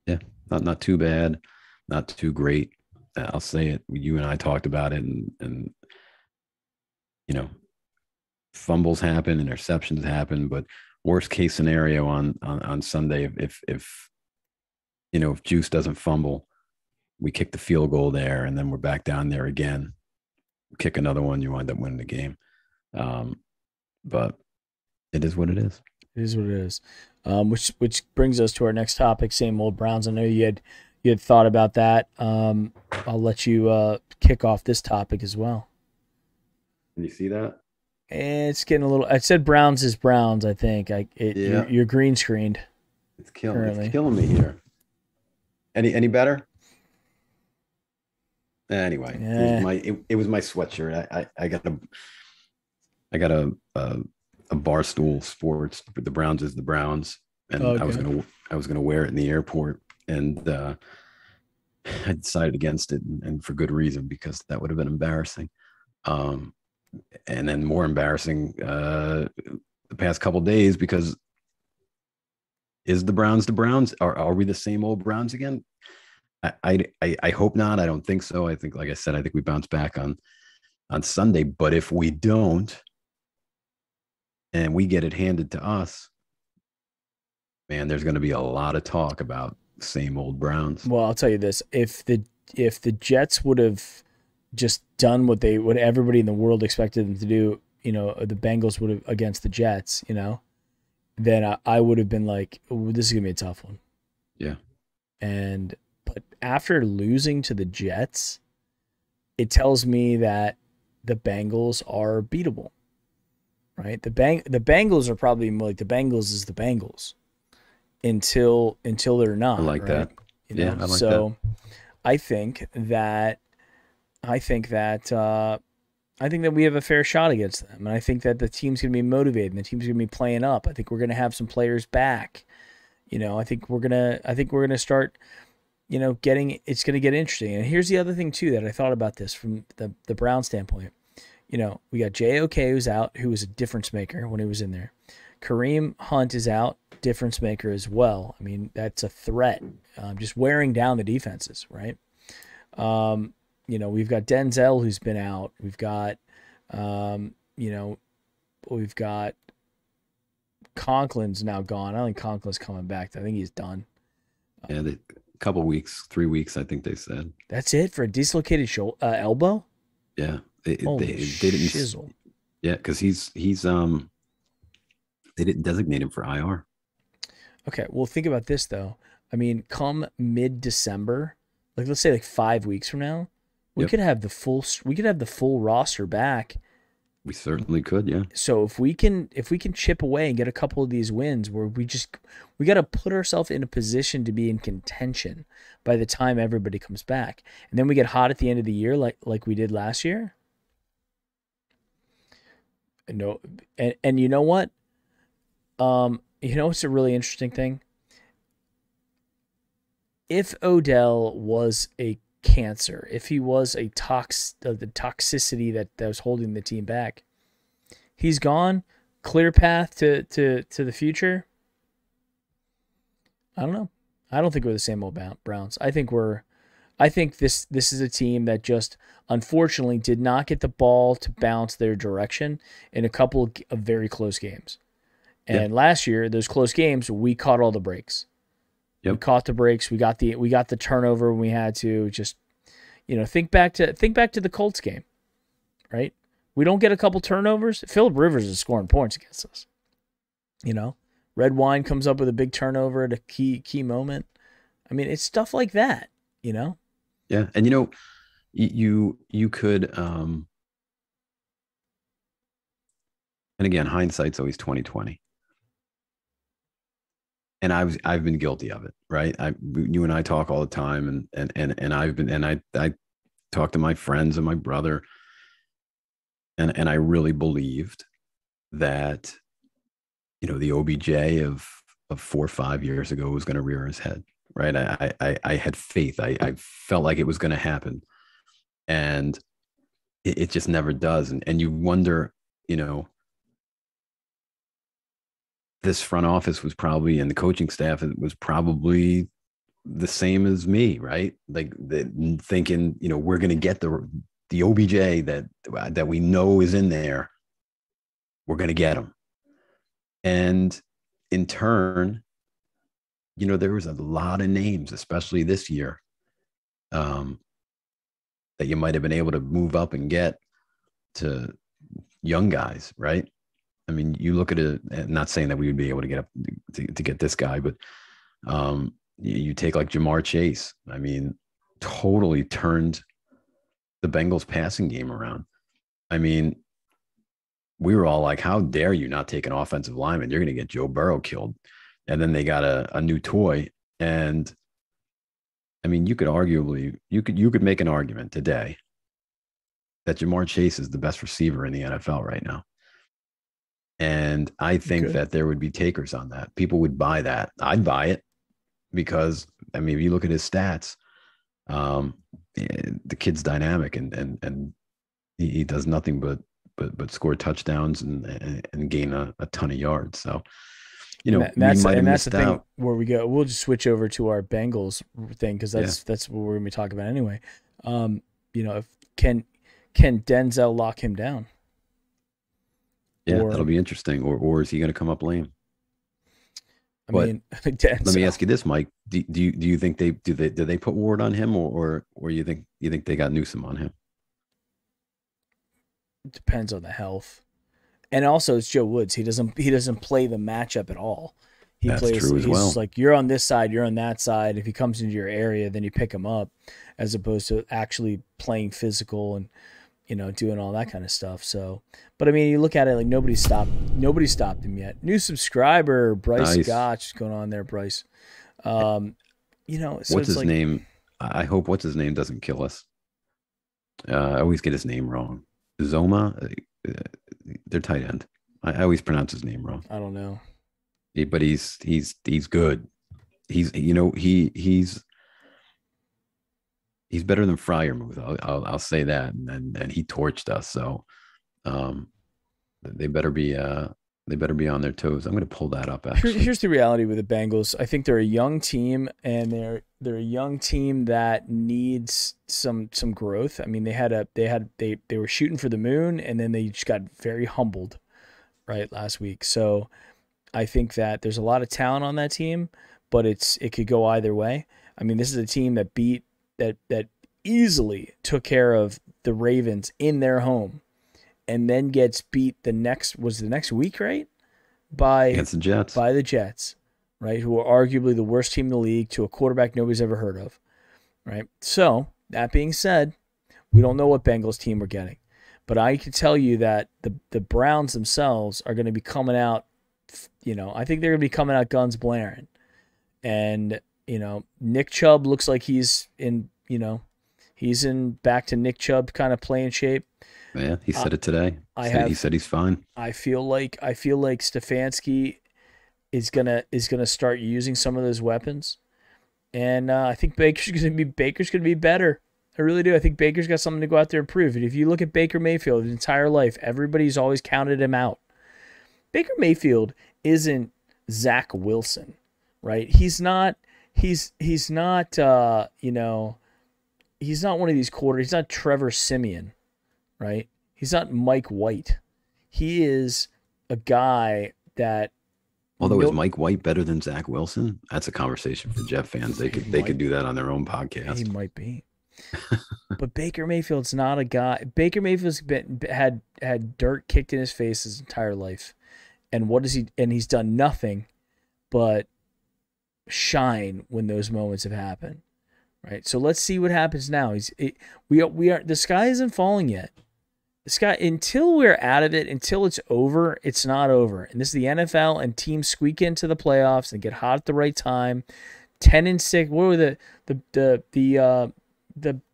yeah, not too bad, not too great. I'll say it. You and I talked about it, and you know, fumbles happen, interceptions happen, but worst case scenario on Sunday, if Juice doesn't fumble, we kick the field goal there, and then we're back down there again. Kick another one, you wind up winning the game. But it is what it is. It is what it is. Which brings us to our next topic, same old Browns. I know you had thought about that. I'll let you kick off this topic as well. Can you see that? It's getting a little. I said Browns is Browns. I think Yeah, you're green screened it's currently. killing me here. Any better? Anyway, Yeah. it was my sweatshirt. I got a Barstool Sports. The Browns is the Browns, and Okay. I was gonna wear it in the airport, and I decided against it, and for good reason, because that would have been embarrassing. Um, and then more embarrassing the past couple days, because is the Browns the Browns? Are we the same old Browns again? I hope not. I don't think so. I think, like I said, I think we bounce back on Sunday. But if we don't, and we get it handed to us, man, there's going to be a lot of talk about same old Browns. Well, I'll tell you this: if the Jets would have just done what everybody in the world expected them to do, the Bengals would have against the Jets, then I would have been like, "Ooh, this is gonna be a tough one." Yeah, But after losing to the Jets, it tells me that the Bengals are beatable, right? The Bengals are probably more like the Bengals is the Bengals until they're I not, like right? that. Yeah, I like that. So I think that I think that I think that we have a fair shot against them, and I think that the team's gonna be motivated, and the team's gonna be playing up. I think we're gonna have some players back. I think we're gonna start. It's gonna get interesting. And here's the other thing too that I thought about this from the Brown standpoint. We got JOK who's out, who was a difference maker when he was in there. Kareem Hunt is out, difference maker as well. I mean, that's a threat, just wearing down the defenses, right? We've got Denzel who's been out. Um, you know, we've got Conklin's now gone. I don't think Conklin's coming back. I think he's done. Yeah, a couple weeks, 3 weeks, I think they said. That's it for a dislocated elbow. Yeah, Holy they didn't. shizzle. Yeah, because he's they didn't designate him for IR. Okay, well, think about this though. I mean, come mid-December, like let's say like 5 weeks from now, we Yep, could have the full roster back. we certainly could. Yeah, So if we can chip away and get a couple of these wins, where we got to put ourselves in a position to be in contention by the time everybody comes back, and then we get hot at the end of the year like we did last year. No, and you know what? It's a really interesting thing. If Odell was a cancer, if he was the toxicity that was holding the team back, he's gone. Clear path to the future. I don't know. I don't think we're the same old Browns. I think this is a team that just unfortunately did not get the ball to bounce their direction in a couple of very close games. yeah, And last year, those close games, we caught all the breaks. We yep. caught the breaks. We got the turnover when we had to. Just think back to the Colts game, right? We don't get a couple turnovers. Phillip Rivers is scoring points against us. You know, Red Wine comes up with a big turnover at a key moment. I mean, it's stuff like that. You know. Yeah, and you could And again, hindsight's always 2020. And I've been guilty of it, right? You and I talk all the time, and I talk to my friends and my brother, and I really believed that, the OBJ of 4 or 5 years ago was going to rear his head, right? I had faith. I felt like it was going to happen, and it just never does. And you wonder, this front office was probably, and the coaching staff was probably the same as me, right? Like thinking, we're going to get the OBJ that we know is in there. We're going to get him. And in turn, there was a lot of names, especially this year, that you might have been able to move up and get to young guys, right? I mean, you look at it, not saying that we would be able to get up to get this guy, but you take like Jamar Chase. I mean, totally turned the Bengals passing game around. I mean, we were all like, how dare you not take an offensive lineman? You're going to get Joe Burrow killed. And then they got a new toy. And I mean, you could make an argument today that Jamar Chase is the best receiver in the NFL right now. And I think that there would be takers on that. People would buy that. I'd buy it because, I mean, if you look at his stats, the kid's dynamic and he does nothing but score touchdowns and gain a ton of yards. So, that's the thing where we go. We'll just switch over to our Bengals thing because that's what we're going to be talking about anyway. If can Denzel lock him down? Yeah, that'll be interesting. Or is he going to come up lame? I mean, let me ask you this, Mike. Do you think do they put Ward on him, or you think they got Newsome on him? It depends on the health, and also it's Joe Woods. He doesn't play the matchup at all. That's true as well. He's like, you're on this side, you're on that side. If he comes into your area, then you pick him up, as opposed to actually playing physical and doing all that kind of stuff. So, but I mean, you look at it like nobody stopped him yet. New subscriber, Bryce Gotch, is going on there, Bryce. So what's his name? I hope what's his name doesn't kill us. I always get his name wrong. Zoma, their tight end. I always pronounce his name wrong. I don't know. But he's good. He's better than Freiermuth. I'll say that, and he torched us. So, they better be on their toes. I'm going to pull that up. Actually, here's the reality with the Bengals. I think they're a young team, and they're a young team that needs some growth. I mean, they were shooting for the moon, and then they just got very humbled, right, last week. So, I think that there's a lot of talent on that team, but it could go either way. I mean, this is a team that beat that easily took care of the Ravens in their home, and then gets beat the next week, right? Against the Jets. By the Jets, right? Who are arguably the worst team in the league, to a quarterback nobody's ever heard of, right? So that being said, we don't know what Bengals team we're getting, but I can tell you that the Browns themselves are going to be coming out. I think they're going to be coming out guns blaring, and Nick Chubb looks like he's in back to Nick Chubb kind of playing shape. Yeah, he said it today. He said he's fine. I feel like Stefanski is gonna start using some of those weapons, and I think Baker's gonna be better. I really do. I think Baker's got something to go out there and prove. And if you look at Baker Mayfield his entire life, everybody's always counted him out. Baker Mayfield isn't Zach Wilson, right? He's not. He's not. He's not one of these quarters. He's not Trevor Siemian, right? He's not Mike White. He is a guy that. Although is Mike White better than Zach Wilson? That's a conversation for Jeff fans. They could do that on their own podcast. He might be. But Baker Mayfield's not a guy. Baker Mayfield's had dirt kicked in his face his entire life, and he's done nothing but shine when those moments have happened, right? So let's see what happens now. The sky isn't falling yet. Scott, until we're out of it, until it's over, it's not over. And this is the NFL, and teams squeak into the playoffs and get hot at the right time. 10-6. What were the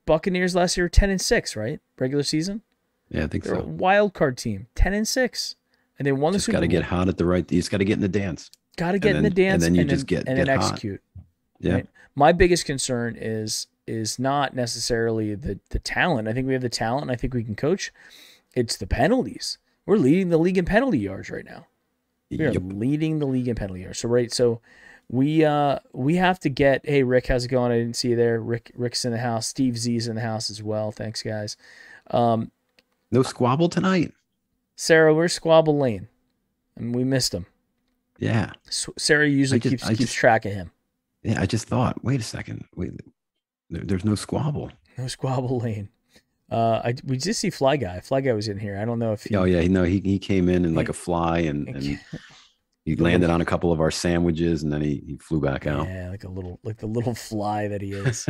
Buccaneers last year? 10-6, right? Regular season. Yeah, I think They're so. a wild card team. 10-6, and they won the Super Bowl. Got to get hot at the right. You just got to get in the dance. Got to get in the dance, and then you just get hot. Execute. Yeah. Right? My biggest concern is not necessarily the talent. I think we have the talent, and I think we can coach. It's the penalties. We're leading the league in penalty yards right now. We are leading the league in penalty yards. So we have to get. Hey, Rick, how's it going? I didn't see you there. Rick's in the house. Steve Z's in the house as well. Thanks, guys. No squabble tonight. Sarah, where's Squabble Lane? And we missed him. Yeah. Sarah usually keeps track of him. Yeah, I just thought, wait a second. Wait, there's no squabble. No Squabble Lane. We did see Fly Guy. Fly Guy was in here. I don't know if he... Oh, yeah. No, he came in like a fly and he landed on a couple of our sandwiches and then he flew back out. Yeah, like the little fly that he is.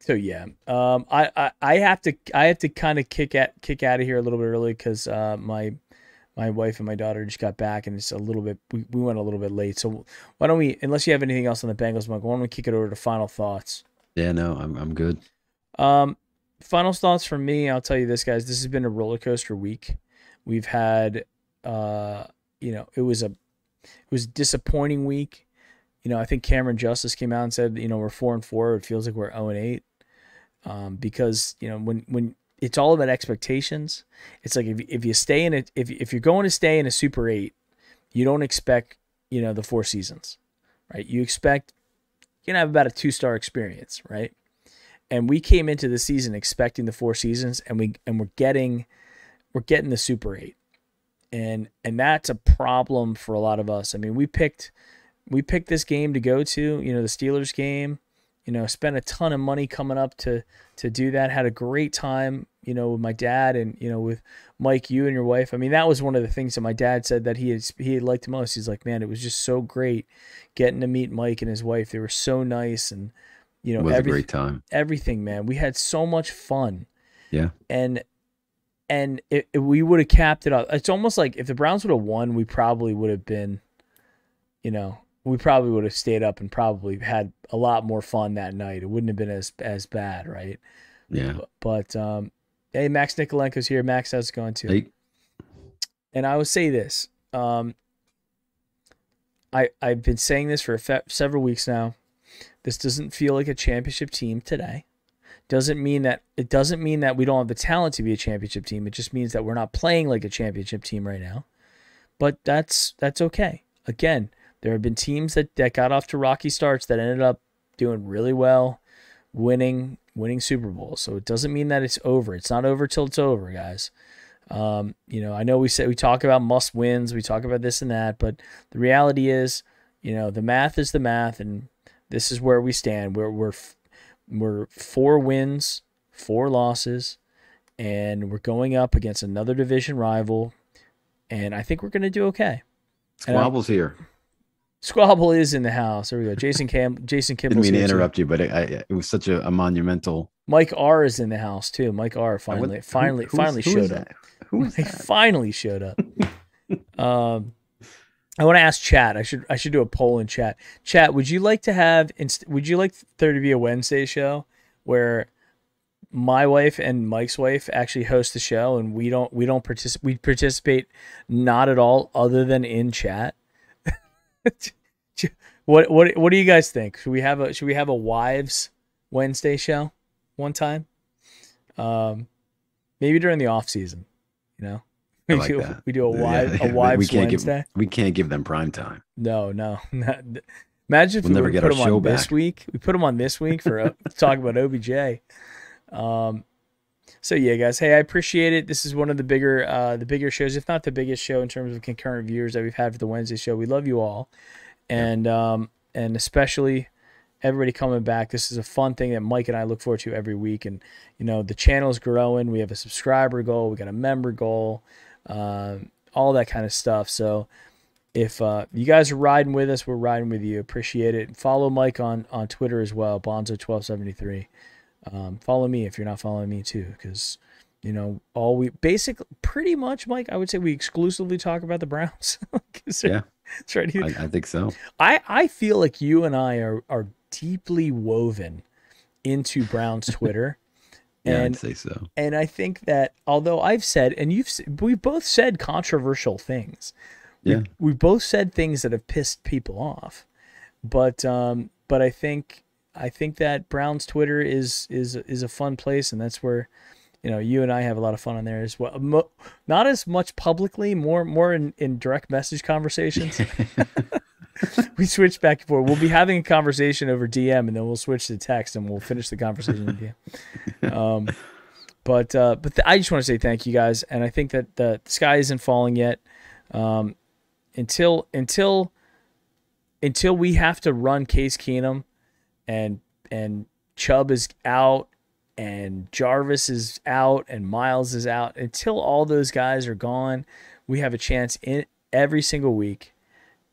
So yeah, I have to kind of kick out of here a little bit early because my wife and my daughter just got back and it's a little bit we went a little bit late. So why don't we, unless you have anything else on the Bengals, Mike, why don't we kick it over to final thoughts? Yeah, no, I'm good. Final thoughts from me. I'll tell you this, guys. This has been a roller coaster week. We've had it was a disappointing week. I think Cameron Justice came out and said, we're 4-4. It feels like we're 0-8. Because when it's all about expectations, it's like if you stay in it, if you're going to stay in a Super 8, you don't expect the 4 seasons, right? You expect you're gonna have about a 2-star experience, right? And we came into the season expecting the 4 seasons, and we're getting the Super 8, and that's a problem for a lot of us. I mean, we picked this game to go to, the Steelers game. Spent a ton of money coming up to do that. Had a great time, with my dad and, with Mike, you and your wife. I mean, that was one of the things that my dad said that he had liked the most. He's like, man, it was just so great getting to meet Mike and his wife. They were so nice. And, it was a great time. Everything, man. We had so much fun. Yeah. And we would have capped it up. It's almost like if the Browns would have won, we probably would have been, we probably would have stayed up and probably had a lot more fun that night. It wouldn't have been as bad, right? Yeah. But hey, Max Nikolenko's here. Max, how's it going too? Hey. And I would say this. I've been saying this for several weeks now. This doesn't feel like a championship team today. It doesn't mean that we don't have the talent to be a championship team. It just means that we're not playing like a championship team right now. But that's okay. Again, there have been teams that got off to rocky starts that ended up doing really well, winning Super Bowls. So it doesn't mean that it's over. It's not over till it's over, guys. I know we talk about must wins, we talk about this and that, but the reality is, the math is the math, and this is where we stand. We're 4 wins, 4 losses, and we're going up against another division rival, and I think we're going to do okay. Squabble's here. Squabble is in the house. There we go. Jason Kimball. Didn't mean to interrupt you, but it was such a monumental. Mike R is in the house too. Mike R finally showed up. Who is that? Finally showed up. I want to ask chat. I should do a poll in chat. Chat, would you like there to be a Wednesday show where my wife and Mike's wife actually host the show and we don't participate? We participate not at all other than in chat. What do you guys think? Should we have a wives Wednesday show one time? Maybe during the off season, I like that. We do a wives Wednesday. We can't give them prime time. No. Imagine if we never put them on back this week. We put them on this week for talk about OBJ. So yeah, guys. Hey, I appreciate it. This is one of the bigger shows, if not the biggest show in terms of concurrent viewers that we've had for the Wednesday show. We love you all, and especially everybody coming back. This is a fun thing that Mike and I look forward to every week. And the channel is growing. We have a subscriber goal. We got a member goal, all that kind of stuff. So if you guys are riding with us, we're riding with you. Appreciate it. And follow Mike on Twitter as well, Bonzo1273. Follow me if you're not following me too, because all we basically pretty much, Mike, I would say we exclusively talk about the Browns. Yeah, it's right here. I think so. I feel like you and I are deeply woven into Browns Twitter. Yeah, I'd say so. And I think that although I've said, and we've both said controversial things. Yeah, We've both said things that have pissed people off. But I think that Browns Twitter is a fun place, and that's where you and I have a lot of fun on there as well. Not as much publicly, more in direct message conversations. We switch back and forth. We'll be having a conversation over DM, and then we'll switch to text, and we'll finish the conversation in DM. But I just want to say thank you guys, and I think that the sky isn't falling yet. Until we have to run Case Keenum, and Chubb is out, and Jarvis is out, and Miles is out. Until all those guys are gone, we have a chance in every single week.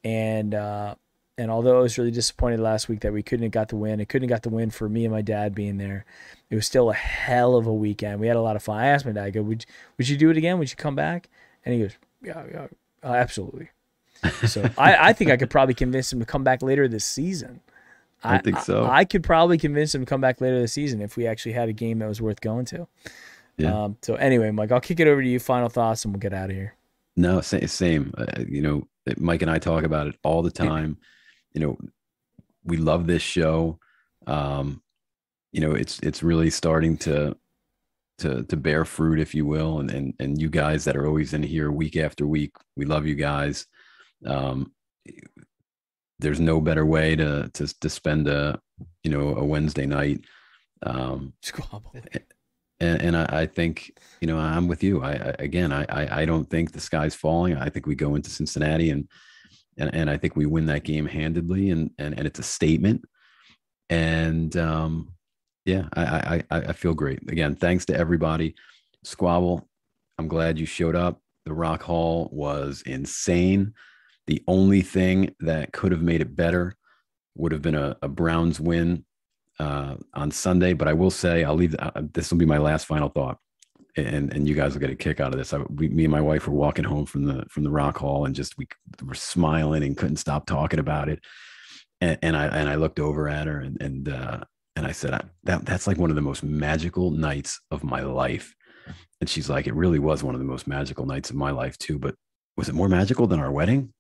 And although I was really disappointed last week that we couldn't have got the win, for me and my dad being there. It was still a hell of a weekend. We had a lot of fun. I asked my dad, I go, would you do it again? Would you come back? And he goes, yeah, absolutely. So I think I could probably convince him to come back later this season. I think so. I could probably convince him to come back later this season if we actually had a game that was worth going to. Yeah. So anyway, Mike, I'll kick it over to you. Final thoughts, and we'll get out of here. No, same. Mike and I talk about it all the time. We love this show. It's really starting to bear fruit, if you will. And you guys that are always in here week after week, we love you guys. There's no better way to spend a Wednesday night. And I think, I'm with you. I don't think the sky's falling. I think we go into Cincinnati and I think we win that game handedly, and it's a statement. And I feel great. Again, thanks to everybody. Squabble, I'm glad you showed up. The Rock Hall was insane. The only thing that could have made it better would have been a Browns win on Sunday. But I will say, I'll leave. This will be my last final thought, and you guys will get a kick out of this. Me and my wife were walking home from the Rock Hall, and we were smiling and couldn't stop talking about it. And I looked over at her and I said, that's like one of the most magical nights of my life. And she's like, it really was one of the most magical nights of my life too. But was it more magical than our wedding?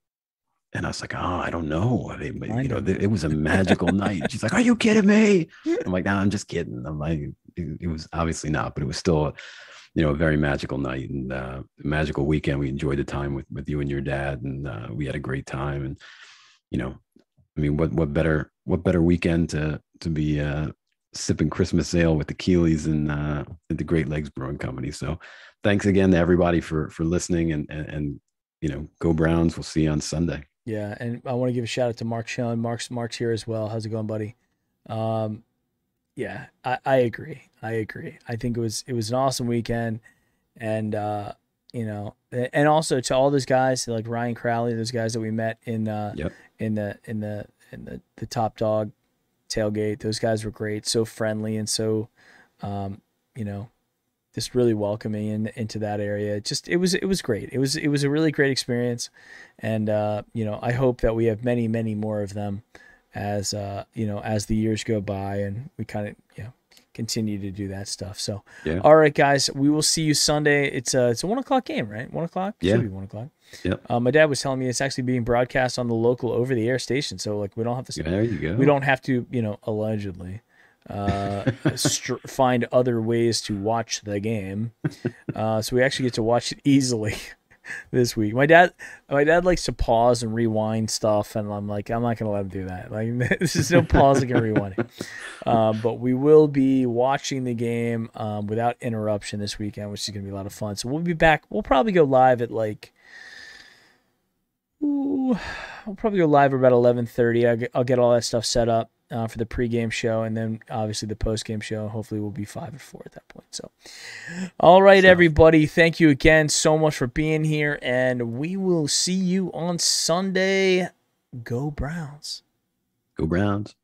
And I was like, oh, I don't know. It was a magical night. She's like, are you kidding me? I'm like, no, I'm just kidding. I'm like, it was obviously not, but it was still a very magical night and a magical weekend. We enjoyed the time with you and your dad, and we had a great time. And, what better weekend to be sipping Christmas ale with the Keeleys and the Great Lakes Brewing Company. So thanks again to everybody for listening, and go Browns. We'll see you on Sunday. Yeah, and I want to give a shout out to Mark Schoen. Mark's here as well. How's it going, buddy? Yeah, I agree. I think it was an awesome weekend, and and also to all those guys like Ryan Crowley, those guys that we met in the Top Dog tailgate. Those guys were great, so friendly, and so just really welcoming into that area. It was great. It was a really great experience, and I hope that we have many more of them as as the years go by, and we kind of continue to do that stuff. So all right, guys, we will see you Sunday. It's a 1:00 game, right? 1:00. Yeah, should be 1:00. Yeah. My dad was telling me it's actually being broadcast on the local over-the-air station, so we don't have to. There you go. We don't have to, allegedly. Find other ways to watch the game, so we actually get to watch it easily this week. My dad likes to pause and rewind stuff, and I'm like, I'm not gonna let him do that. Like, this is no pausing and rewinding. But we will be watching the game without interruption this weekend, which is gonna be a lot of fun. So we'll be back. We'll probably go live at we'll probably go live about 11:30. I'll get all that stuff set up for the pregame show, and then obviously the postgame show. Hopefully we'll be 5 and 4 at that point. So, all right, everybody. Thank you again so much for being here, and we will see you on Sunday. Go Browns. Go Browns.